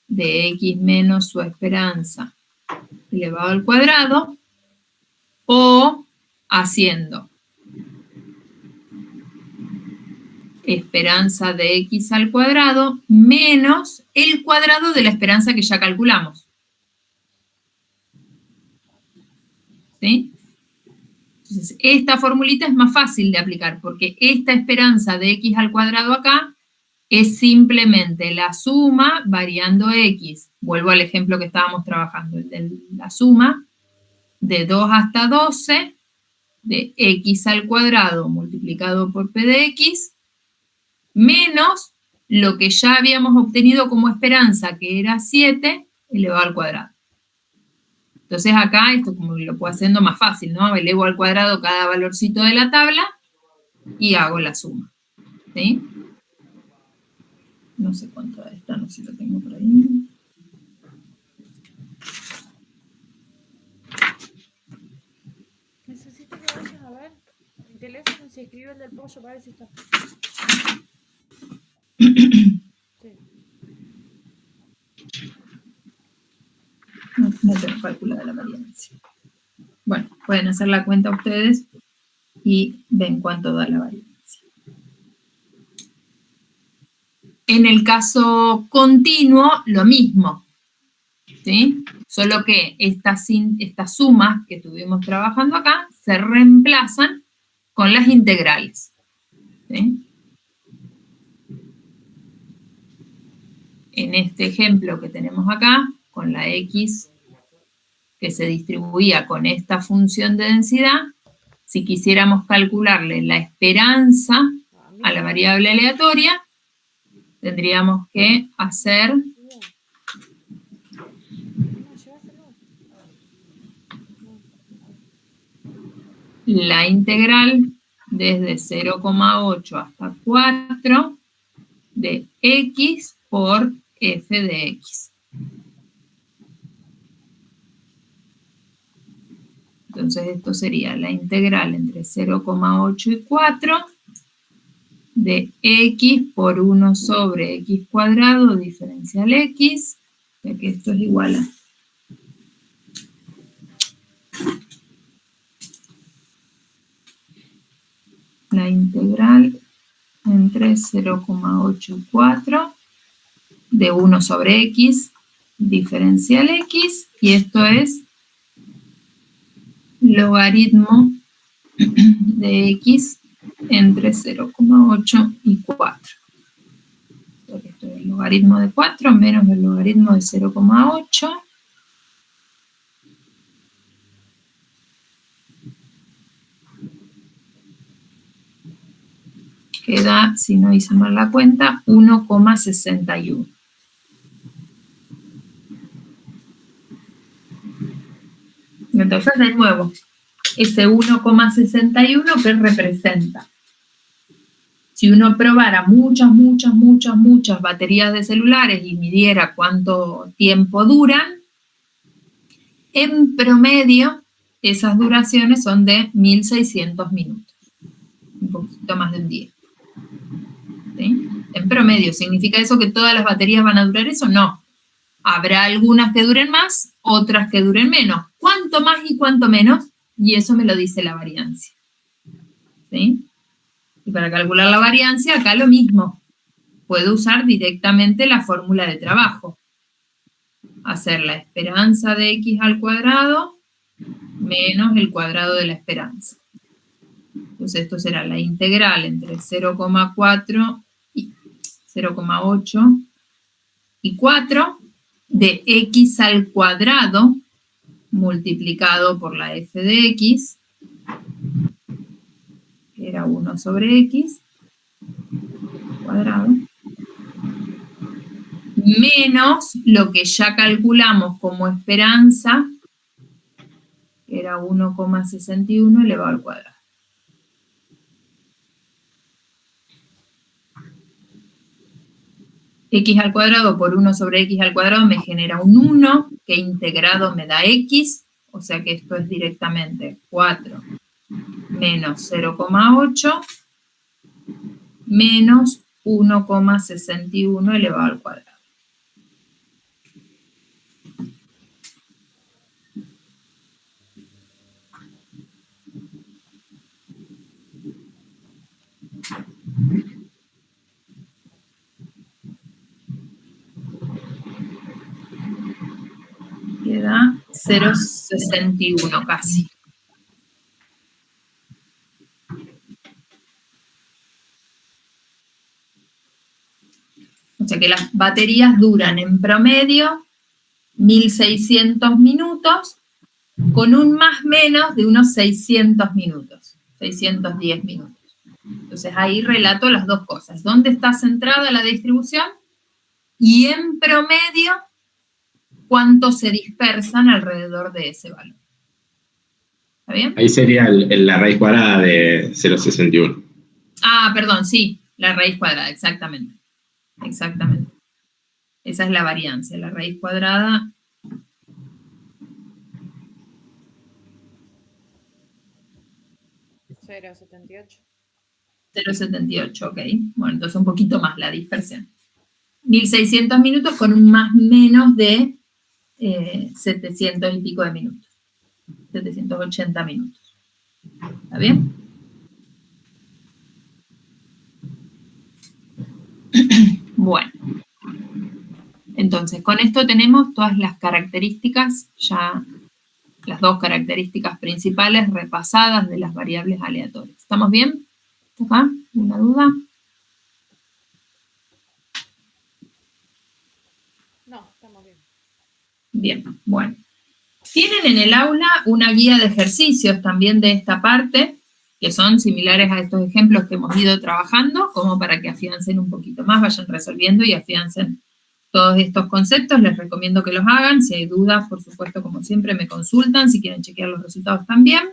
de x menos su esperanza elevado al cuadrado, o haciendo esperanza de x al cuadrado menos el cuadrado de la esperanza que ya calculamos. ¿Sí? Entonces, esta formulita es más fácil de aplicar, porque esta esperanza de x al cuadrado acá es simplemente la suma variando x. Vuelvo al ejemplo que estábamos trabajando, la suma de 2 hasta 12 de x al cuadrado multiplicado por p de x, menos lo que ya habíamos obtenido como esperanza, que era 7 elevado al cuadrado. Entonces acá, esto como lo puedo haciendo más fácil, ¿no? Elevo al cuadrado cada valorcito de la tabla y hago la suma. ¿Sí? No sé cuánto es esta, no sé si lo tengo por ahí. Necesito que vayan a ver mi teléfono, si escribe el del pollo para ver si está. Sí. No tengo calculada la variancia. Bueno, pueden hacer la cuenta ustedes y ven cuánto da la variancia. En el caso continuo, lo mismo. ¿Sí? Solo que estas sumas que estuvimos trabajando acá se reemplazan con las integrales. ¿Sí? En este ejemplo que tenemos acá, con la x que se distribuía con esta función de densidad, si quisiéramos calcularle la esperanza a la variable aleatoria, tendríamos que hacer la integral desde 0,8 hasta 4 de x por f de x. Entonces esto sería la integral entre 0,8 y 4 de x por 1 sobre x cuadrado diferencial x, ya que esto es igual a la integral entre 0,8 y 4 de 1 sobre x diferencial x, y esto es logaritmo de x entre 0,8 y 4. Porque esto es el logaritmo de 4 menos el logaritmo de 0,8. Queda, si no hice mal la cuenta, 1,61. Entonces, de nuevo, ese 1,61, ¿qué representa? Si uno probara muchas baterías de celulares y midiera cuánto tiempo duran, en promedio, esas duraciones son de 1.600 minutos. Un poquito más de un día. ¿Sí? En promedio, ¿significa eso que todas las baterías van a durar eso? No. Habrá algunas que duren más, otras que duren menos. ¿Cuánto más y cuánto menos? Y eso me lo dice la variancia. ¿Sí? Y para calcular la variancia, acá lo mismo. Puedo usar directamente la fórmula de trabajo. Hacer la esperanza de x al cuadrado menos el cuadrado de la esperanza. Entonces esto será la integral entre 0,4 y 0,8 y 4 de x al cuadrado multiplicado por la f de x, que era 1 sobre x cuadrado, menos lo que ya calculamos como esperanza, que era 1,61 elevado al cuadrado. X al cuadrado por 1 sobre x al cuadrado me genera un 1, que integrado me da x, o sea que esto es directamente 4 menos 0,8 menos 1,61 elevado al cuadrado. Queda 0,61 casi. O sea que las baterías duran en promedio 1.600 minutos con un más menos de unos 600 minutos, 610 minutos. Entonces ahí relato las dos cosas. ¿Dónde está centrada la distribución? Y en promedio, ¿cuánto se dispersan alrededor de ese valor? ¿Está bien? Ahí sería la raíz cuadrada de 0,61. Ah, perdón, sí, la raíz cuadrada, exactamente. Exactamente. Esa es la variancia, la raíz cuadrada. $0,78. 0,78, ok. Bueno, entonces un poquito más la dispersión. 1.600 minutos con un más menos de 700 y pico de minutos. 780 minutos. ¿Está bien? Bueno. Entonces, con esto tenemos todas las características, ya las dos características principales repasadas de las variables aleatorias. ¿Estamos bien? ¿Acá? ¿Una duda? No, estamos bien. Bien, bueno. Tienen en el aula una guía de ejercicios también de esta parte, que son similares a estos ejemplos que hemos ido trabajando, como para que afiancen un poquito más, vayan resolviendo y afiancen todos estos conceptos. Les recomiendo que los hagan. Si hay dudas, por supuesto, como siempre, me consultan. Si quieren chequear los resultados también.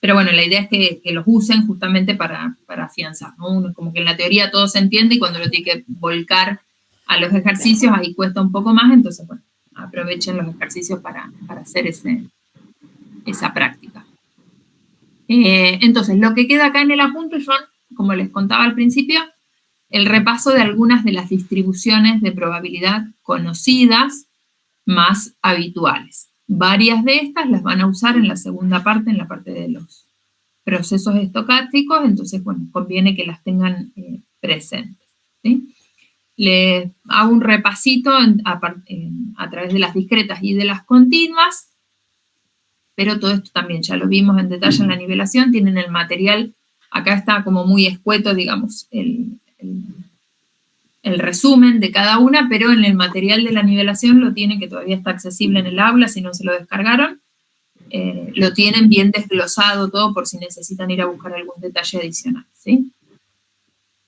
Pero bueno, la idea es que los usen justamente para afianzar, ¿no? Uno, como que en la teoría todo se entiende y cuando lo tiene que volcar a los ejercicios, ahí cuesta un poco más. Entonces, bueno, aprovechen los ejercicios para hacer esa práctica. Entonces, lo que queda acá en el apunte son, como les contaba al principio, el repaso de algunas de las distribuciones de probabilidad conocidas más habituales. Varias de estas las van a usar en la segunda parte, en la parte de los procesos estocásticos, entonces, bueno, conviene que las tengan presentes, ¿sí? Les hago un repasito a través de las discretas y de las continuas, pero todo esto también ya lo vimos en detalle en la nivelación, tienen el material, acá está como muy escueto, digamos, el resumen de cada una, pero en el material de la nivelación lo tienen, que todavía está accesible en el aula, si no se lo descargaron, lo tienen bien desglosado todo por si necesitan ir a buscar algún detalle adicional, ¿sí?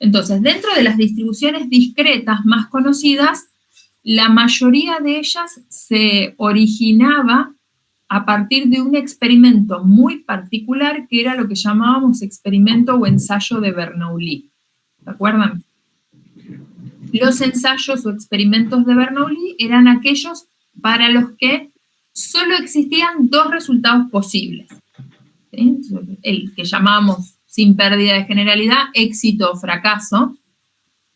Entonces, dentro de las distribuciones discretas más conocidas, la mayoría de ellas se originaba a partir de un experimento muy particular que era lo que llamábamos experimento o ensayo de Bernoulli. ¿Se acuerdan? Los ensayos o experimentos de Bernoulli eran aquellos para los que solo existían dos resultados posibles, ¿sí? El que llamábamos, sin pérdida de generalidad, éxito o fracaso,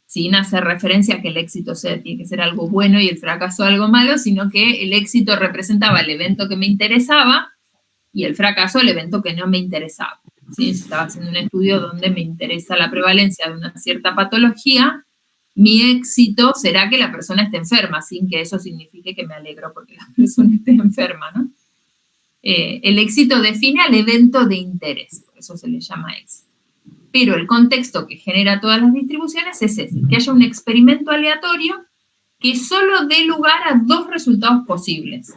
sin hacer referencia a que el éxito tiene que ser algo bueno y el fracaso algo malo, sino que el éxito representaba el evento que me interesaba y el fracaso el evento que no me interesaba, ¿sí? Si estaba haciendo un estudio donde me interesa la prevalencia de una cierta patología, mi éxito será que la persona esté enferma, sin que eso signifique que me alegro porque la persona esté enferma, ¿no? El éxito define al evento de interés, por eso se le llama éxito. Pero el contexto que genera todas las distribuciones es ese, que haya un experimento aleatorio que solo dé lugar a dos resultados posibles.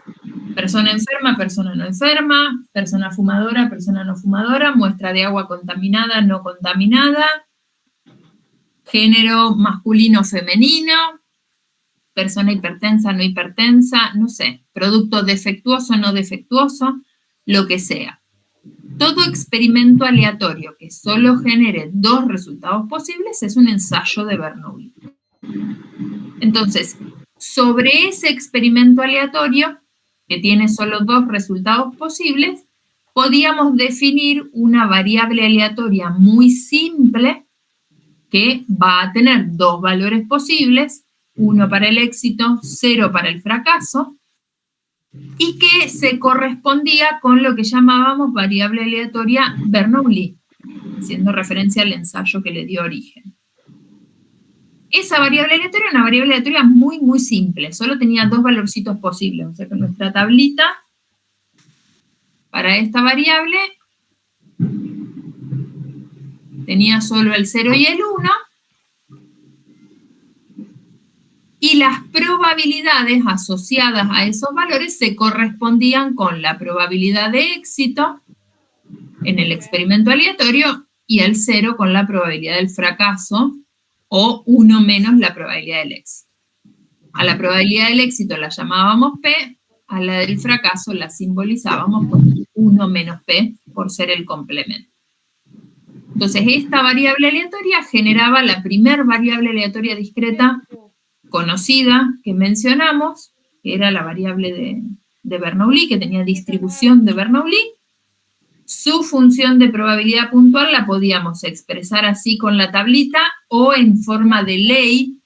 Persona enferma, persona no enferma, persona fumadora, persona no fumadora, muestra de agua contaminada, no contaminada, género masculino, femenino, persona hipertensa, no hipertensa, no sé, producto defectuoso, no defectuoso, lo que sea. Todo experimento aleatorio que solo genere dos resultados posibles es un ensayo de Bernoulli. Entonces, sobre ese experimento aleatorio, que tiene solo dos resultados posibles, podíamos definir una variable aleatoria muy simple que va a tener dos valores posibles, uno para el éxito, 0 para el fracaso, y que se correspondía con lo que llamábamos variable aleatoria Bernoulli, haciendo referencia al ensayo que le dio origen. Esa variable aleatoria era una variable aleatoria muy, muy simple, solo tenía dos valorcitos posibles, o sea que nuestra tablita para esta variable tenía solo el 0 y el 1, y las probabilidades asociadas a esos valores se correspondían con la probabilidad de éxito en el experimento aleatorio y el 0 con la probabilidad del fracaso, o 1 menos la probabilidad del éxito. A la probabilidad del éxito la llamábamos P, a la del fracaso la simbolizábamos con 1 menos P por ser el complemento. Entonces, esta variable aleatoria generaba la primer variable aleatoria discreta conocida que mencionamos, que era la variable de Bernoulli, que tenía distribución de Bernoulli. Su función de probabilidad puntual la podíamos expresar así con la tablita o en forma de ley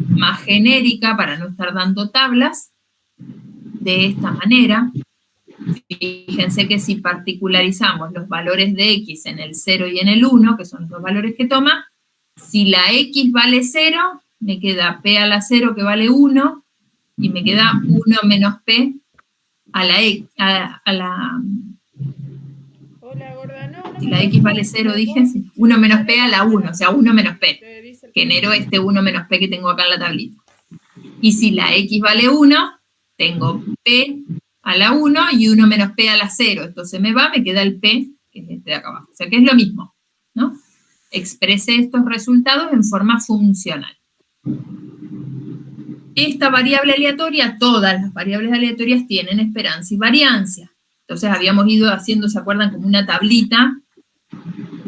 más genérica para no estar dando tablas, de esta manera. Fíjense que si particularizamos los valores de X en el 0 y en el 1, que son los dos valores que toma, si la X vale 0, me queda P a la 0 que vale 1, y me queda 1 menos P a la X, si la X vale 0, dije, 1 menos P a la 1, o sea, 1 menos P. Genero este 1 menos P que tengo acá en la tablita. Y si la X vale 1, tengo P a la 1 y 1 menos P a la 0. Entonces me queda el P, que es este de acá abajo. O sea que es lo mismo, ¿no? Expresé estos resultados en forma funcional. Esta variable aleatoria, todas las variables aleatorias tienen esperanza y variancia. Entonces habíamos ido haciendo, ¿se acuerdan? Como una tablita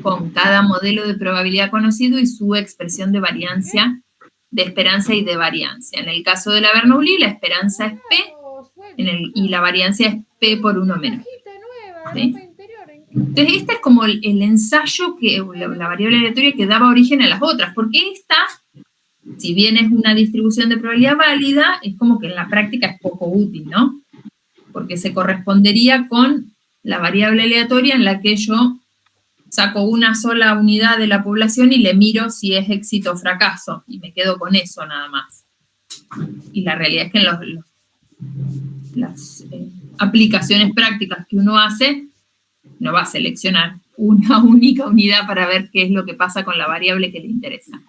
con cada modelo de probabilidad conocido y su expresión de variancia, de esperanza y de variancia. En el caso de la Bernoulli, la esperanza es P y la variancia es P por 1 menos. ¿Sí? Entonces este es como el ensayo, la variable aleatoria que daba origen a las otras, porque esta, si bien es una distribución de probabilidad válida, es como que en la práctica es poco útil, ¿no? Porque se correspondería con la variable aleatoria en la que yo saco una sola unidad de la población y le miro si es éxito o fracaso, y me quedo con eso nada más. Y la realidad es que en las aplicaciones prácticas que uno hace, no va a seleccionar una única unidad para ver qué es lo que pasa con la variable que le interesa.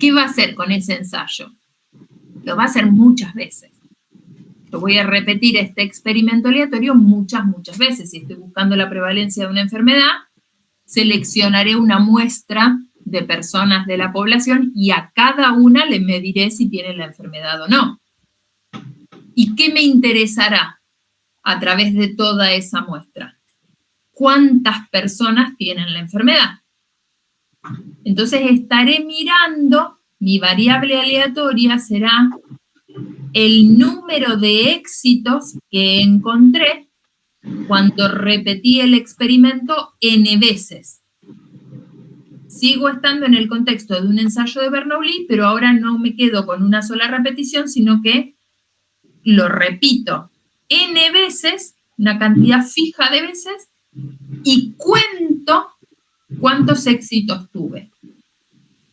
¿Qué va a hacer con ese ensayo? Lo va a hacer muchas veces. Yo voy a repetir este experimento aleatorio muchas veces. Si estoy buscando la prevalencia de una enfermedad, seleccionaré una muestra de personas de la población y a cada una le mediré si tiene la enfermedad o no. ¿Y qué me interesará a través de toda esa muestra? ¿Cuántas personas tienen la enfermedad? Entonces estaré mirando, mi variable aleatoria será el número de éxitos que encontré cuando repetí el experimento n veces. Sigo estando en el contexto de un ensayo de Bernoulli, pero ahora no me quedo con una sola repetición, sino que lo repito n veces, una cantidad fija de veces, y cuento cuántos éxitos tuve.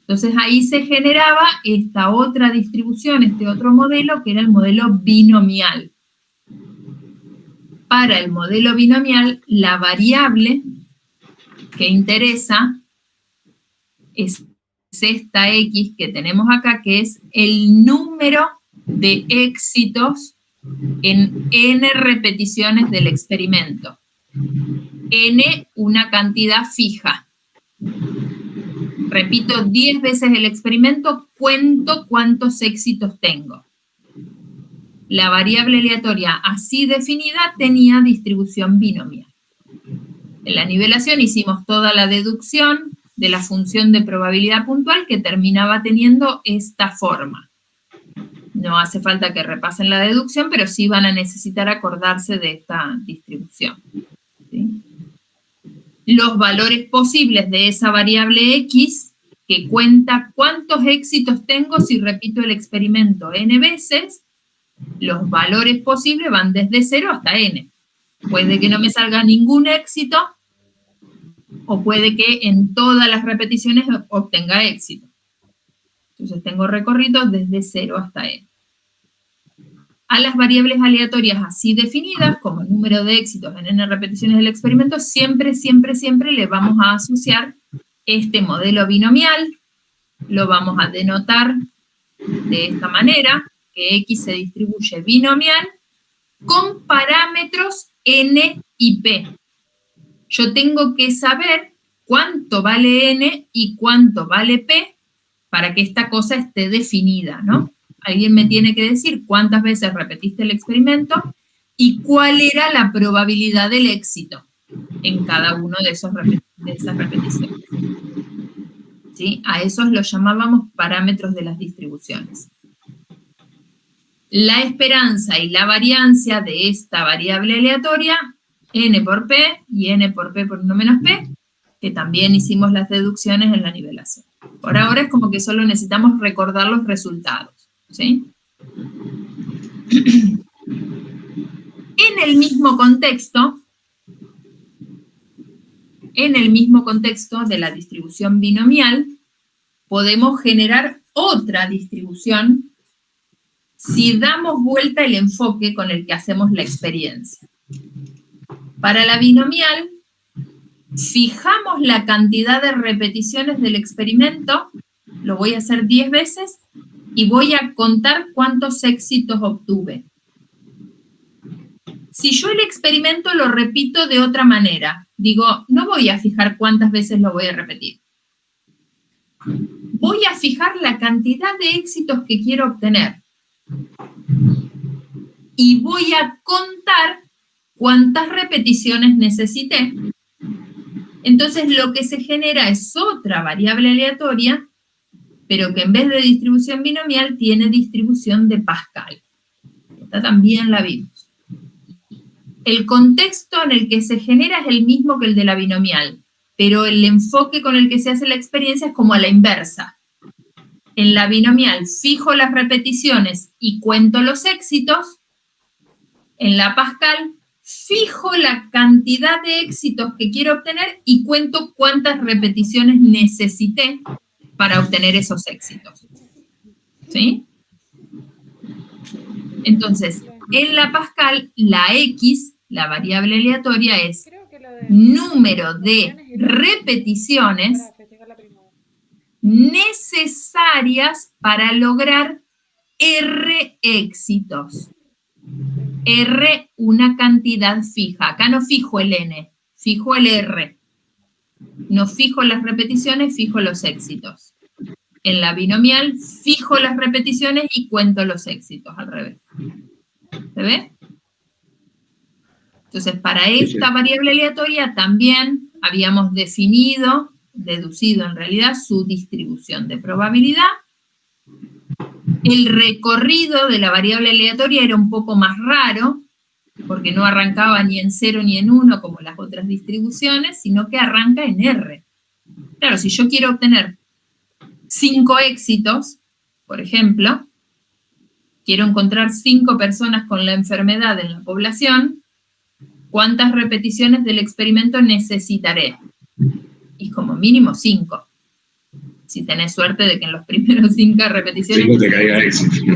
Entonces ahí se generaba esta otra distribución, este otro modelo, que era el modelo binomial. Para el modelo binomial, la variable que interesa es esta X que tenemos acá, que es el número de éxitos en n repeticiones del experimento. N, una cantidad fija. Repito 10 veces el experimento, cuento cuántos éxitos tengo. La variable aleatoria así definida tenía distribución binomial. En la nivelación hicimos toda la deducción de la función de probabilidad puntual que terminaba teniendo esta forma. No hace falta que repasen la deducción, pero sí van a necesitar acordarse de esta distribución. ¿Sí? Los valores posibles de esa variable X, que cuenta cuántos éxitos tengo si repito el experimento n veces, los valores posibles van desde 0 hasta n. Puede que no me salga ningún éxito, o puede que en todas las repeticiones obtenga éxito. Entonces tengo recorridos desde 0 hasta n. A las variables aleatorias así definidas, como el número de éxitos en n repeticiones del experimento, siempre le vamos a asociar este modelo binomial, lo vamos a denotar de esta manera, que X se distribuye binomial, con parámetros n y p. Yo tengo que saber cuánto vale n y cuánto vale p para que esta cosa esté definida, ¿no? Alguien me tiene que decir cuántas veces repetiste el experimento y cuál era la probabilidad del éxito en cada uno de esas repeticiones. ¿Sí? A esos los llamábamos parámetros de las distribuciones. La esperanza y la variancia de esta variable aleatoria, n por p y n por p por 1 menos p, que también hicimos las deducciones en la nivelación. Por ahora es como que solo necesitamos recordar los resultados. ¿Sí? En el mismo contexto de la distribución binomial, podemos generar otra distribución si damos vuelta el enfoque con el que hacemos la experiencia. Para la binomial, fijamos la cantidad de repeticiones del experimento, lo voy a hacer 10 veces, y voy a contar cuántos éxitos obtuve. Si yo el experimento lo repito de otra manera, digo, no voy a fijar cuántas veces lo voy a repetir. Voy a fijar la cantidad de éxitos que quiero obtener. Y voy a contar cuántas repeticiones necesité. Entonces lo que se genera es otra variable aleatoria, pero que en vez de distribución binomial tiene distribución de Pascal. Esta también la vimos. El contexto en el que se genera es el mismo que el de la binomial, pero el enfoque con el que se hace la experiencia es como a la inversa. En la binomial fijo las repeticiones y cuento los éxitos. En la Pascal fijo la cantidad de éxitos que quiero obtener y cuento cuántas repeticiones necesité para obtener esos éxitos. ¿Sí? Entonces, en la Pascal, la X, la variable aleatoria, es número de repeticiones necesarias para lograr R éxitos. R, una cantidad fija. Acá no fijo el N, fijo el R. No fijo las repeticiones, fijo los éxitos. En la binomial, fijo las repeticiones y cuento los éxitos, al revés. ¿Se ve? Entonces, para esta variable aleatoria también habíamos deducido en realidad su distribución de probabilidad. El recorrido de la variable aleatoria era un poco más raro, porque no arrancaba ni en 0 ni en 1 como las otras distribuciones, sino que arranca en R. Claro, si yo quiero obtener 5 éxitos, por ejemplo, quiero encontrar 5 personas con la enfermedad en la población, ¿cuántas repeticiones del experimento necesitaré? Y como mínimo 5. Si tenés suerte de que en los primeros 5 repeticiones... 5 te caiga éxito.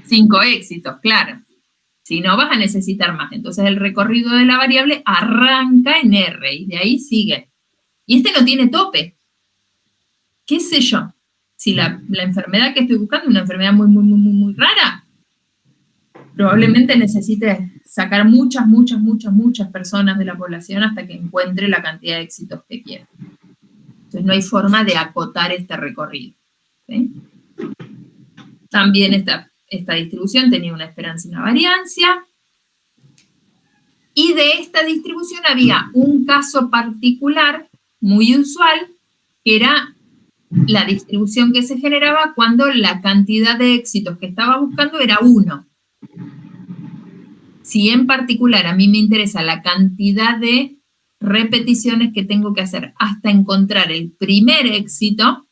5 éxitos, claro. Si no, vas a necesitar más. Entonces el recorrido de la variable arranca en R y de ahí sigue. Y este no tiene tope. ¿Qué sé yo? Si la enfermedad que estoy buscando es una enfermedad muy rara, probablemente necesite sacar muchas personas de la población hasta que encuentre la cantidad de éxitos que quiera. Entonces no hay forma de acotar este recorrido. ¿Sí? También esta distribución tenía una esperanza y una variancia. Y de esta distribución había un caso particular muy usual, que era la distribución que se generaba cuando la cantidad de éxitos que estaba buscando era 1. Si en particular a mí me interesa la cantidad de repeticiones que tengo que hacer hasta encontrar el primer éxito,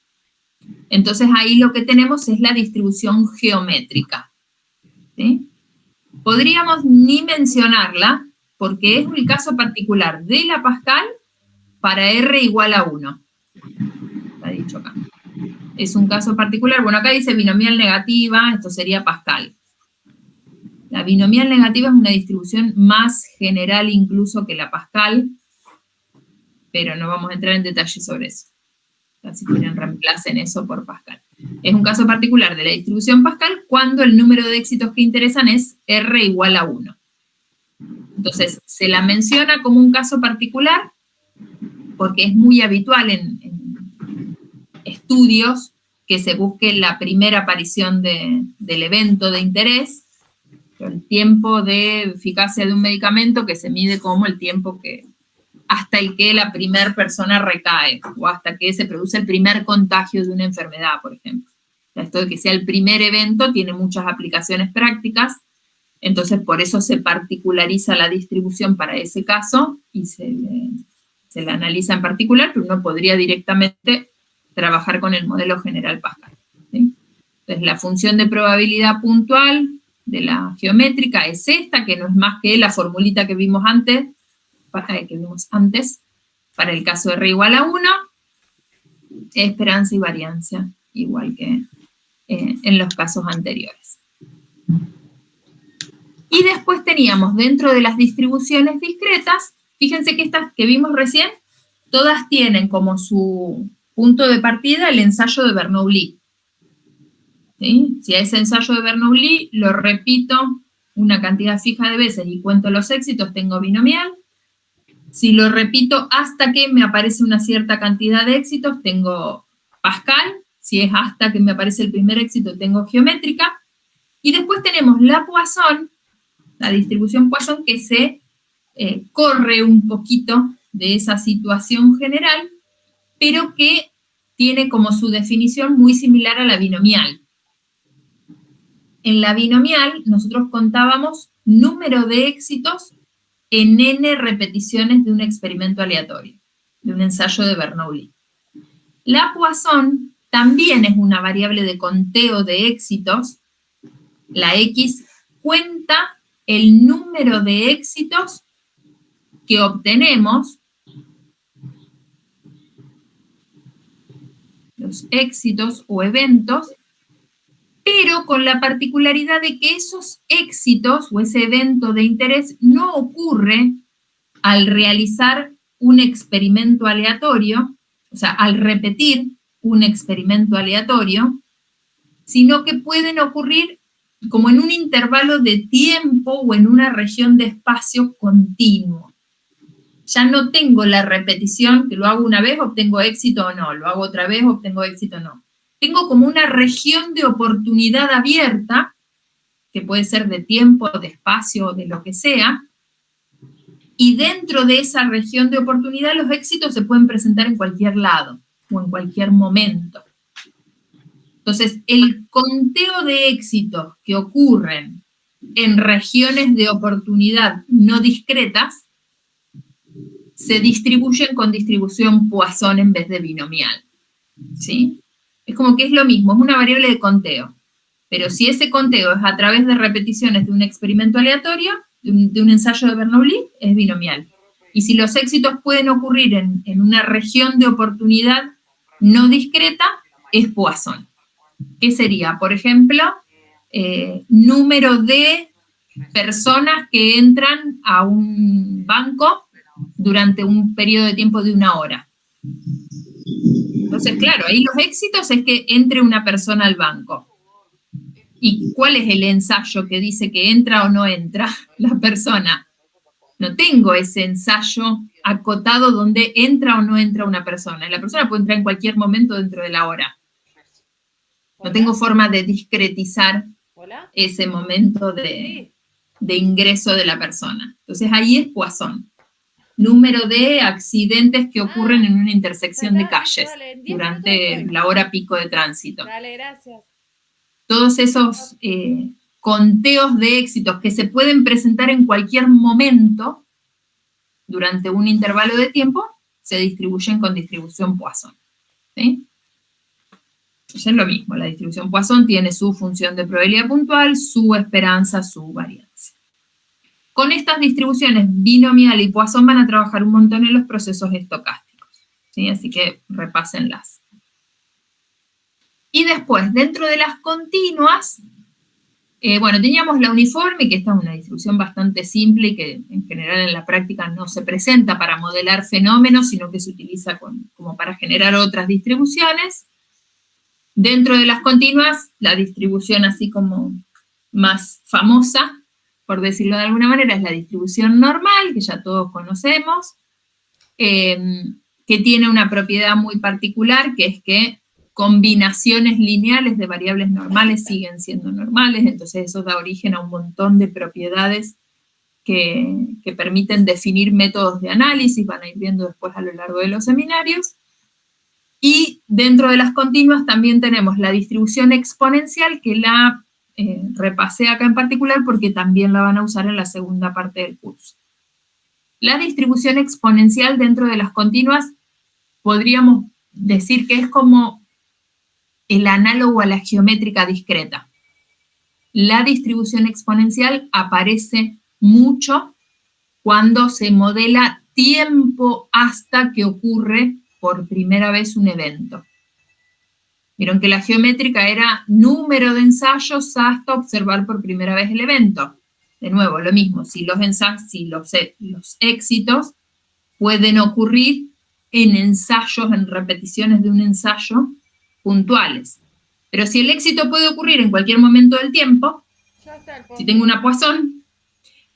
entonces ahí lo que tenemos es la distribución geométrica. ¿Sí? Podríamos ni mencionarla, porque es el caso particular de la Pascal para R igual a 1. Está dicho acá. Es un caso particular. Bueno, acá dice binomial negativa, esto sería Pascal. La binomial negativa es una distribución más general incluso que la Pascal, pero no vamos a entrar en detalle sobre eso. Si quieren, reemplacen eso por Pascal. Es un caso particular de la distribución Pascal cuando el número de éxitos que interesan es R igual a 1. Entonces, se la menciona como un caso particular porque es muy habitual en estudios que se busque la primera aparición del evento de interés, el tiempo de eficacia de un medicamento que se mide como el tiempo hasta el que la primera persona recae, o hasta que se produce el primer contagio de una enfermedad, por ejemplo. Esto de que sea el primer evento tiene muchas aplicaciones prácticas, entonces por eso se particulariza la distribución para ese caso y se la analiza en particular, pero uno podría directamente trabajar con el modelo general Pascal. ¿Sí? Entonces la función de probabilidad puntual de la geométrica es esta, que no es más que la formulita que vimos antes, para el caso R igual a 1, esperanza y variancia, igual que en los casos anteriores. Y después teníamos dentro de las distribuciones discretas, fíjense que estas que vimos recién, todas tienen como su punto de partida el ensayo de Bernoulli. ¿Sí? Si a ese ensayo de Bernoulli lo repito una cantidad fija de veces y cuento los éxitos, tengo binomial. Si lo repito hasta que me aparece una cierta cantidad de éxitos, tengo Pascal. Si es hasta que me aparece el primer éxito, tengo geométrica. Y después tenemos la Poisson, la distribución Poisson, que se corre un poquito de esa situación general, pero que tiene como su definición muy similar a la binomial. En la binomial nosotros contábamos número de éxitos en n repeticiones de un experimento aleatorio, de un ensayo de Bernoulli. La Poisson también es una variable de conteo de éxitos. La X cuenta el número de éxitos que obtenemos, los éxitos o eventos, pero con la particularidad de que esos éxitos o ese evento de interés no ocurre al realizar un experimento aleatorio, o sea, al repetir un experimento aleatorio, sino que pueden ocurrir como en un intervalo de tiempo o en una región de espacio continuo. Ya no tengo la repetición, que lo hago una vez, obtengo éxito o no, lo hago otra vez, obtengo éxito o no. Tengo como una región de oportunidad abierta, que puede ser de tiempo, de espacio, de lo que sea, y dentro de esa región de oportunidad los éxitos se pueden presentar en cualquier lado o en cualquier momento. Entonces, el conteo de éxitos que ocurren en regiones de oportunidad no discretas se distribuyen con distribución Poisson en vez de binomial, ¿sí? Es como que es lo mismo, es una variable de conteo, pero si ese conteo es a través de repeticiones de un experimento aleatorio, de un ensayo de Bernoulli, es binomial. Y si los éxitos pueden ocurrir en una región de oportunidad no discreta, es Poisson. ¿Qué sería? Por ejemplo, número de personas que entran a un banco durante un periodo de tiempo de 1 hora. Entonces, claro, ahí los éxitos es que entre una persona al banco. ¿Y cuál es el ensayo que dice que entra o no entra la persona? No tengo ese ensayo acotado donde entra o no entra una persona. La persona puede entrar en cualquier momento dentro de la hora. No tengo forma de discretizar ese momento de ingreso de la persona. Entonces ahí es Poisson. Número de accidentes que ocurren en una intersección de calles durante la hora pico de tránsito. Dale, gracias. Todos esos conteos de éxitos que se pueden presentar en cualquier momento durante un intervalo de tiempo se distribuyen con distribución Poisson, ¿sí? Entonces es lo mismo, la distribución Poisson tiene su función de probabilidad puntual, su esperanza, su varianza. Con estas distribuciones binomial y Poisson van a trabajar un montón en los procesos estocásticos, ¿sí? Así que repásenlas. Y después, dentro de las continuas, bueno, teníamos la uniforme, que esta es una distribución bastante simple y que en general en la práctica no se presenta para modelar fenómenos, sino que se utiliza como para generar otras distribuciones. Dentro de las continuas, la distribución así como más famosa, por decirlo de alguna manera, es la distribución normal, que ya todos conocemos, que tiene una propiedad muy particular, que es que combinaciones lineales de variables normales siguen siendo normales, entonces eso da origen a un montón de propiedades que permiten definir métodos de análisis, van a ir viendo después a lo largo de los seminarios. Y dentro de las continuas también tenemos la distribución exponencial, que la repasé acá en particular porque también la van a usar en la segunda parte del curso. La distribución exponencial dentro de las continuas podríamos decir que es como el análogo a la geométrica discreta. La distribución exponencial aparece mucho cuando se modela tiempo hasta que ocurre por primera vez un evento. Vieron que la geométrica era número de ensayos hasta observar por primera vez el evento. De nuevo, lo mismo, si los éxitos pueden ocurrir en ensayos, en repeticiones de un ensayo puntuales. Pero si el éxito puede ocurrir en cualquier momento del tiempo, si tengo una Poisson,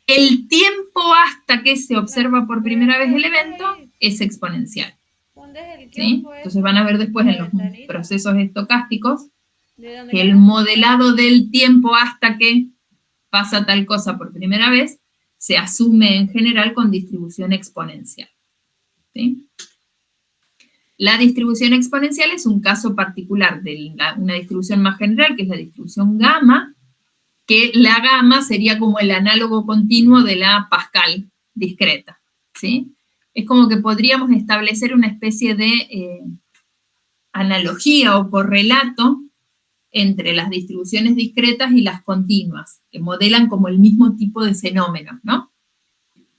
el tiempo hasta que se observa por primera vez el evento es exponencial. ¿Sí? Entonces van a ver después en los procesos estocásticos que el modelado del tiempo hasta que pasa tal cosa por primera vez se asume en general con distribución exponencial. ¿Sí? La distribución exponencial es un caso particular de una distribución más general, que es la distribución gamma, que la gamma sería como el análogo continuo de la Pascal discreta, ¿sí? Es como que podríamos establecer una especie de analogía o correlato entre las distribuciones discretas y las continuas, que modelan como el mismo tipo de fenómenos, ¿no?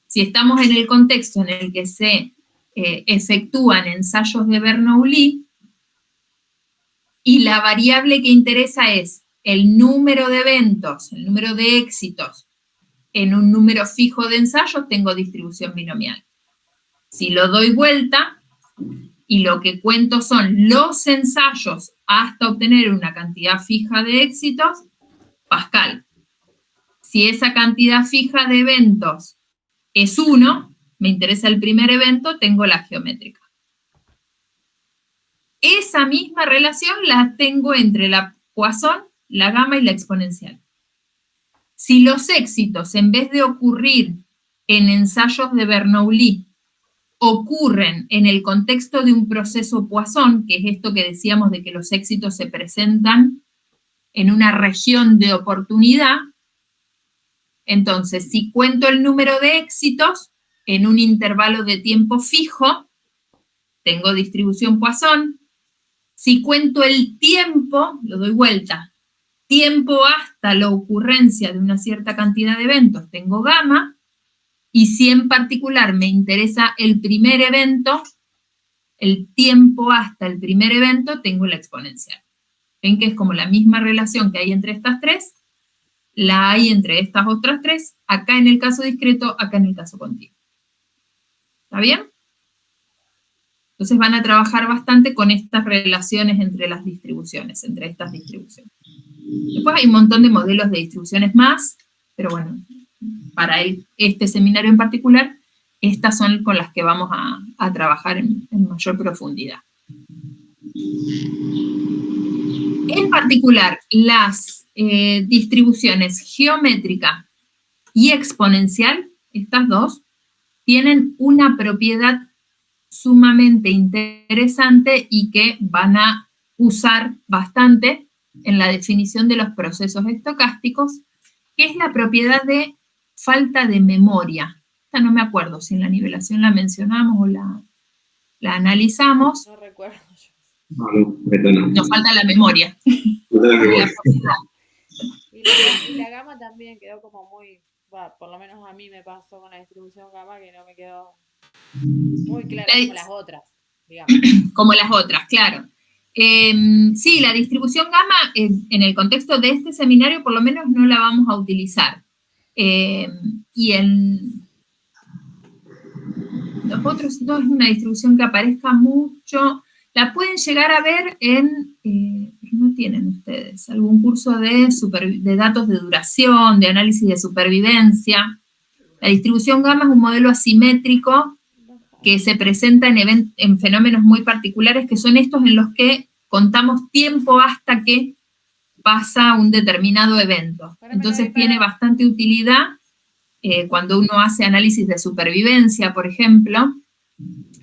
Si estamos en el contexto en el que se efectúan ensayos de Bernoulli, y la variable que interesa es el número de eventos, el número de éxitos en un número fijo de ensayos, tengo distribución binomial. Si lo doy vuelta y lo que cuento son los ensayos hasta obtener una cantidad fija de éxitos, Pascal. Si esa cantidad fija de eventos es 1, me interesa el primer evento, tengo la geométrica. Esa misma relación la tengo entre la Poisson, la gamma y la exponencial. Si los éxitos, en vez de ocurrir en ensayos de Bernoulli, ocurren en el contexto de un proceso Poisson, que es esto que decíamos de que los éxitos se presentan en una región de oportunidad, entonces si cuento el número de éxitos en un intervalo de tiempo fijo, tengo distribución Poisson. Si cuento el tiempo, lo doy vuelta, tiempo hasta la ocurrencia de una cierta cantidad de eventos, tengo gamma, y si en particular me interesa el primer evento, el tiempo hasta el primer evento, tengo la exponencial. Ven que es como la misma relación que hay entre estas tres, la hay entre estas otras tres, acá en el caso discreto, acá en el caso continuo. ¿Está bien? Entonces van a trabajar bastante con estas relaciones entre las distribuciones, entre estas distribuciones. Después hay un montón de modelos de distribuciones más, pero bueno, para este seminario en particular, estas son con las que vamos a trabajar en mayor profundidad. En particular, las distribuciones geométrica y exponencial, estas dos, tienen una propiedad sumamente interesante y que van a usar bastante en la definición de los procesos estocásticos, que es la propiedad de falta de memoria. Esta no me acuerdo si en la nivelación la mencionamos o la analizamos. No recuerdo yo. No. Nos falta la memoria. Y la gamma también quedó como muy, por lo menos a mí me pasó con la distribución gamma que no me quedó muy clara como las otras, digamos. Como las otras, claro. Sí, la distribución gamma en el contexto de este seminario por lo menos no la vamos a utilizar. Y en los otros no es una distribución que aparezca mucho. La pueden llegar a ver no tienen ustedes, algún curso de datos de duración, de análisis de supervivencia. La distribución gamma es un modelo asimétrico que se presenta en fenómenos muy particulares, que son estos en los que contamos tiempo hasta que pasa un determinado evento. Entonces tiene bastante utilidad cuando uno hace análisis de supervivencia, por ejemplo,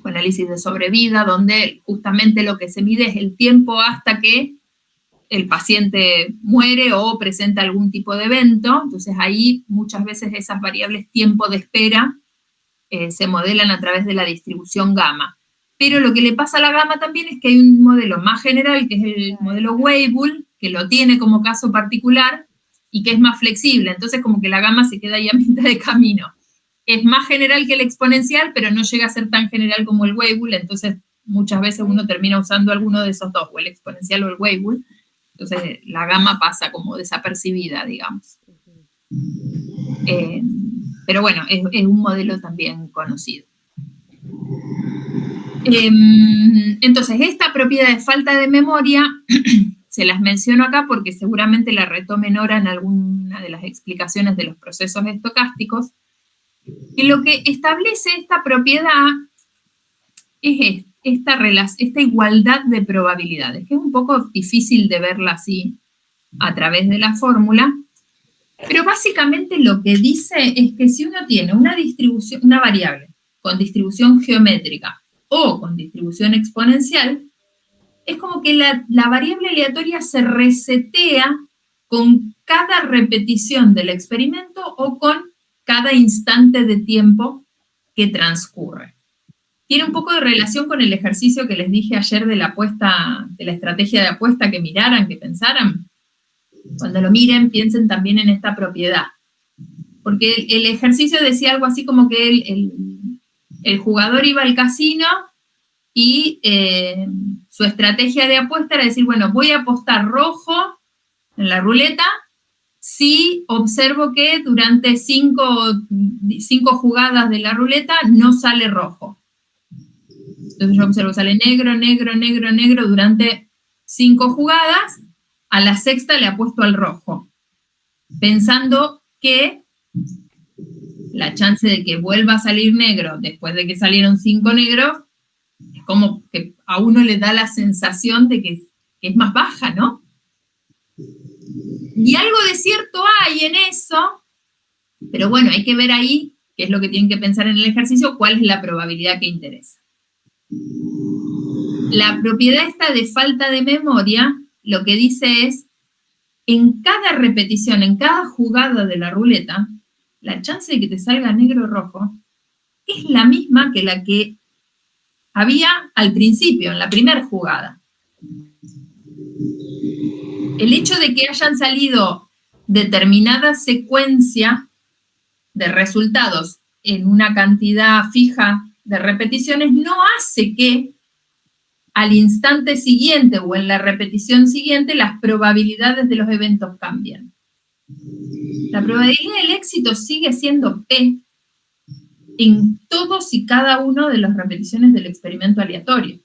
o análisis de sobrevida, donde justamente lo que se mide es el tiempo hasta que el paciente muere o presenta algún tipo de evento. Entonces ahí muchas veces esas variables tiempo de espera se modelan a través de la distribución gamma. Pero lo que le pasa a la gamma también es que hay un modelo más general, que es el modelo Weibull, que lo tiene como caso particular y que es más flexible. Entonces como que la gamma se queda ahí a mitad de camino. Es más general que el exponencial, pero no llega a ser tan general como el Weibull, entonces muchas veces uno termina usando alguno de esos dos, o el exponencial o el Weibull. Entonces la gamma pasa como desapercibida, digamos. Pero bueno, es un modelo también conocido. Entonces, esta propiedad de falta de memoria, se las menciono acá porque seguramente la retomen ahora en alguna de las explicaciones de los procesos estocásticos. Y lo que establece esta propiedad es esta igualdad de probabilidades, que es un poco difícil de verla así a través de la fórmula, pero básicamente lo que dice es que si uno tiene una variable con distribución geométrica o con distribución exponencial, es como que la variable aleatoria se resetea con cada repetición del experimento o con cada instante de tiempo que transcurre. tiene un poco de relación con el ejercicio que les dije ayer de la apuesta, de la estrategia de apuesta, que miraran, que pensaran. Cuando lo miren, piensen también en esta propiedad. Porque el ejercicio decía algo así como que el jugador iba al casino y su estrategia de apuesta era decir, bueno, voy a apostar rojo en la ruleta si observo que durante 5 jugadas de la ruleta no sale rojo. Entonces yo observo, sale negro, negro, negro, negro durante 5 jugadas, a la sexta le apuesto al rojo, pensando que la chance de que vuelva a salir negro después de que salieron 5 negros es como que a uno le da la sensación de que es más baja, ¿no? Y algo de cierto hay en eso, pero bueno, hay que ver ahí, qué es lo que tienen que pensar en el ejercicio, cuál es la probabilidad que interesa. La propiedad esta de falta de memoria, lo que dice es, en cada repetición, en cada jugada de la ruleta, la chance de que te salga negro o rojo es la misma que la que había al principio, en la primera jugada. El hecho de que hayan salido determinada secuencia de resultados en una cantidad fija de repeticiones no hace que al instante siguiente o en la repetición siguiente las probabilidades de los eventos cambien. La probabilidad del éxito sigue siendo P en todos y cada uno de las repeticiones del experimento aleatorio.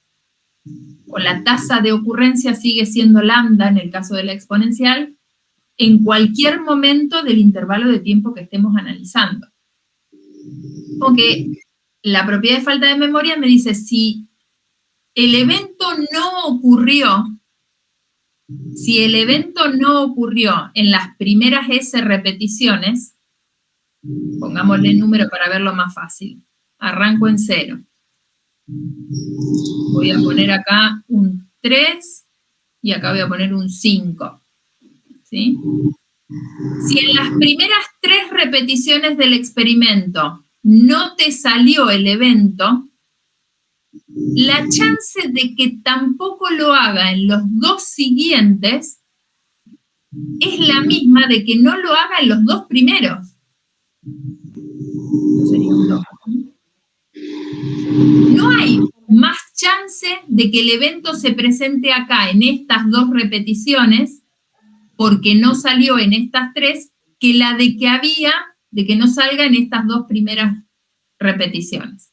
O la tasa de ocurrencia sigue siendo lambda en el caso de la exponencial en cualquier momento del intervalo de tiempo que estemos analizando. Aunque la propiedad de falta de memoria me dice si el evento no ocurrió, en las primeras S repeticiones, pongámosle el número para verlo más fácil, arranco en 0. Voy a poner acá un 3 y acá voy a poner un 5. ¿Sí? Si en las primeras 3 repeticiones del experimento no te salió el evento, la chance de que tampoco lo haga en los 2 siguientes es la misma de que no lo haga en los 2 primeros. Sería un 2. No hay más chance de que el evento se presente acá en estas 2 repeticiones porque no salió en estas 3 que la de que no salga en estas 2 primeras repeticiones.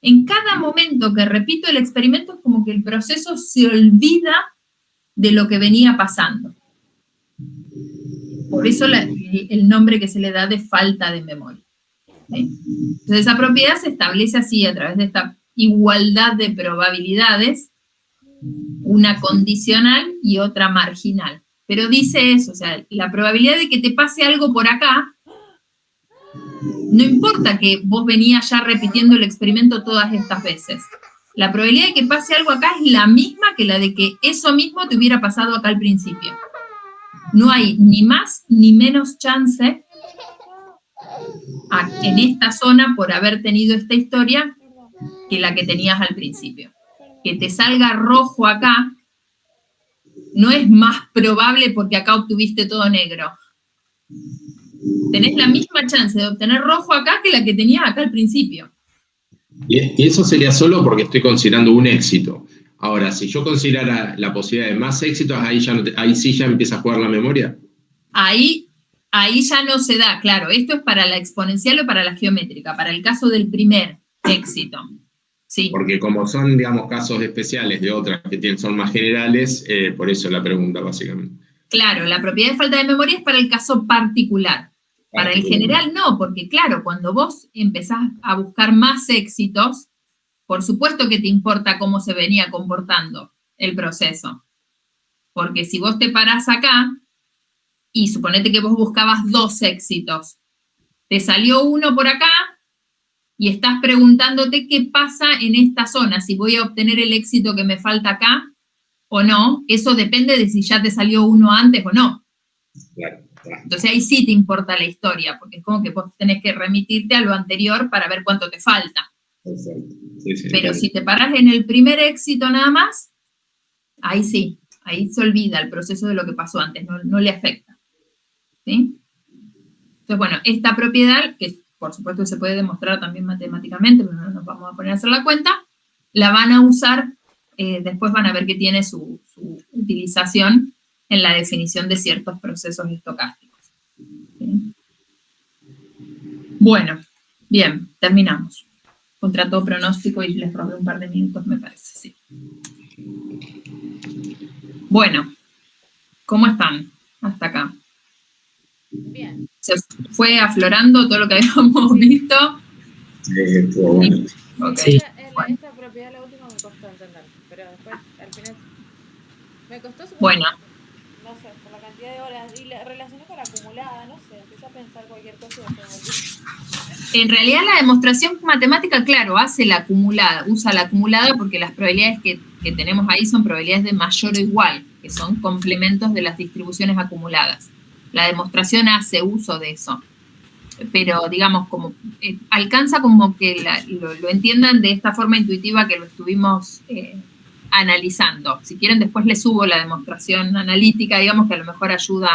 En cada momento que repito el experimento es como que el proceso se olvida de lo que venía pasando. Por eso el nombre que se le da de falta de memoria. ¿Sí? Entonces esa propiedad se establece así a través de esta igualdad de probabilidades, una condicional y otra marginal. Pero dice eso, o sea, la probabilidad de que te pase algo por acá, no importa que vos venías ya repitiendo el experimento todas estas veces. La probabilidad de que pase algo acá es la misma que la de que eso mismo te hubiera pasado acá al principio. No hay ni más ni menos chance en esta zona por haber tenido esta historia que la que tenías al principio. Que te salga rojo acá no es más probable porque acá obtuviste todo negro. Tenés la misma chance de obtener rojo acá que la que tenías acá al principio. Y eso sería solo porque estoy considerando un éxito. Ahora, si yo considerara la posibilidad de más éxitos, ahí sí ya empieza a jugar la memoria. Ahí ya no se da, claro. Esto es para la exponencial o para la geométrica, para el caso del primer éxito. Sí. Porque como son, digamos, casos especiales de otras que son más generales, por eso la pregunta, básicamente. Claro, la propiedad de falta de memoria es para el caso particular. Para el general no, porque claro, cuando vos empezás a buscar más éxitos, por supuesto que te importa cómo se venía comportando el proceso. Porque si vos te parás acá, y suponete que vos buscabas 2 éxitos, te salió uno por acá, y estás preguntándote qué pasa en esta zona, si voy a obtener el éxito que me falta acá o no, eso depende de si ya te salió uno antes o no. Claro. Entonces ahí sí te importa la historia, porque es como que vos tenés que remitirte a lo anterior para ver cuánto te falta. Perfecto. Sí, Pero si te paras en el primer éxito nada más, ahí sí, ahí se olvida el proceso de lo que pasó antes, no le afecta. ¿Sí? Entonces, bueno, esta propiedad, que por supuesto se puede demostrar también matemáticamente, pero no nos vamos a poner a hacer la cuenta, la van a usar, después van a ver que tiene su utilización en la definición de ciertos procesos estocásticos. ¿Sí? Bueno, bien, terminamos. Contra todo pronóstico y les robé un par de minutos, me parece, sí. Bueno, ¿cómo están hasta acá? Bien. ¿Se fue aflorando todo lo que habíamos visto? Estuvo bueno. Okay. Sí. Esta propiedad, la última, me costó entender, pero después, al final, me costó Bueno. No sé, por la cantidad de horas, y la relacioné con la acumulada, no sé, empecé a pensar cualquier cosa y después volví. En realidad la demostración matemática, claro, hace la acumulada, usa la acumulada porque las probabilidades que tenemos ahí son probabilidades de mayor o igual, que son complementos de las distribuciones acumuladas. La demostración hace uso de eso, pero digamos, como alcanza como que lo entiendan de esta forma intuitiva que lo estuvimos analizando. Si quieren después les subo la demostración analítica, digamos que a lo mejor ayuda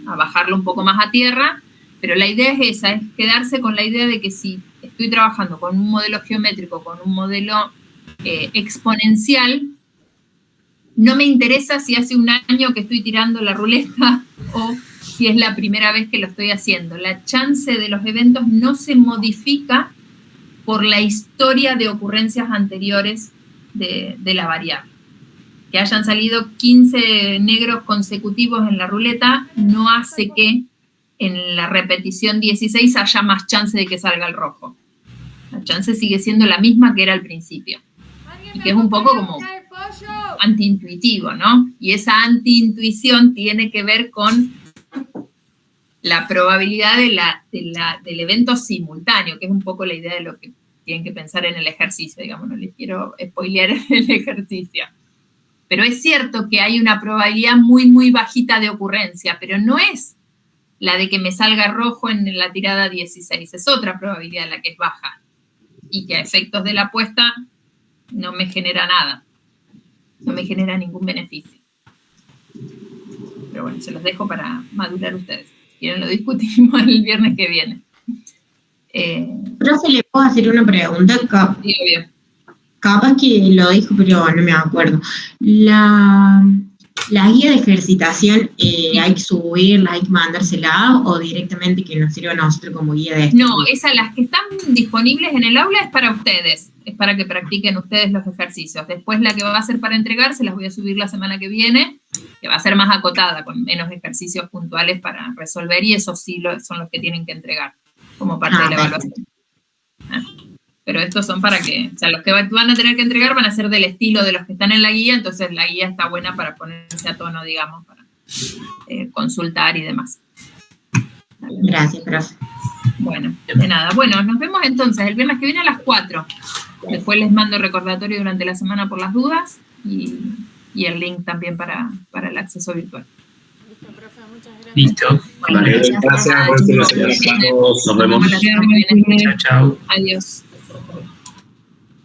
a bajarlo un poco más a tierra, pero la idea es esa, es quedarse con la idea de que si estoy trabajando con un modelo geométrico, con un modelo exponencial, no me interesa si hace un año que estoy tirando la ruleta o si es la primera vez que lo estoy haciendo. La chance de los eventos no se modifica por la historia de ocurrencias anteriores de la variable. Que hayan salido 15 negros consecutivos en la ruleta no hace que en la repetición 16 haya más chance de que salga el rojo. La chance sigue siendo la misma que era al principio. Y que es un poco como antiintuitivo, ¿no? Y esa antiintuición tiene que ver con la probabilidad del evento simultáneo, que es un poco la idea de lo que tienen que pensar en el ejercicio, digamos, no les quiero spoilear el ejercicio. Pero es cierto que hay una probabilidad muy, muy bajita de ocurrencia, pero no es la de que me salga rojo en la tirada 16, es otra probabilidad la que es baja, y que a efectos de la apuesta no me genera nada, no me genera ningún beneficio. Pero bueno, se los dejo para madurar ustedes. Si quieren lo discutimos el viernes que viene. Profe, ¿le puedo hacer una pregunta? Sí, obvio. Capaz que lo dijo, pero no me acuerdo. La guía de ejercitación, ¿hay que subirla, hay que mandársela o directamente que nos sirva a nosotros como guía de estudio? No, las que están disponibles en el aula es para ustedes, es para que practiquen ustedes los ejercicios. Después la que va a ser para entregar se las voy a subir la semana que viene, que va a ser más acotada, con menos ejercicios puntuales para resolver, y esos sí son los que tienen que entregar como parte de la evaluación. Pero estos son para que, o sea, los que van a tener que entregar van a ser del estilo de los que están en la guía, entonces la guía está buena para ponerse a tono, digamos, para consultar y demás. Gracias, profe. Bueno, de nada. Bueno, nos vemos entonces el viernes que viene a las 4. Después les mando recordatorio durante la semana por las dudas y el link también para el acceso virtual. Listo, profe, muchas gracias. Listo. Vale, gracias por la semana. Nos vemos. Chao, chao. Adiós.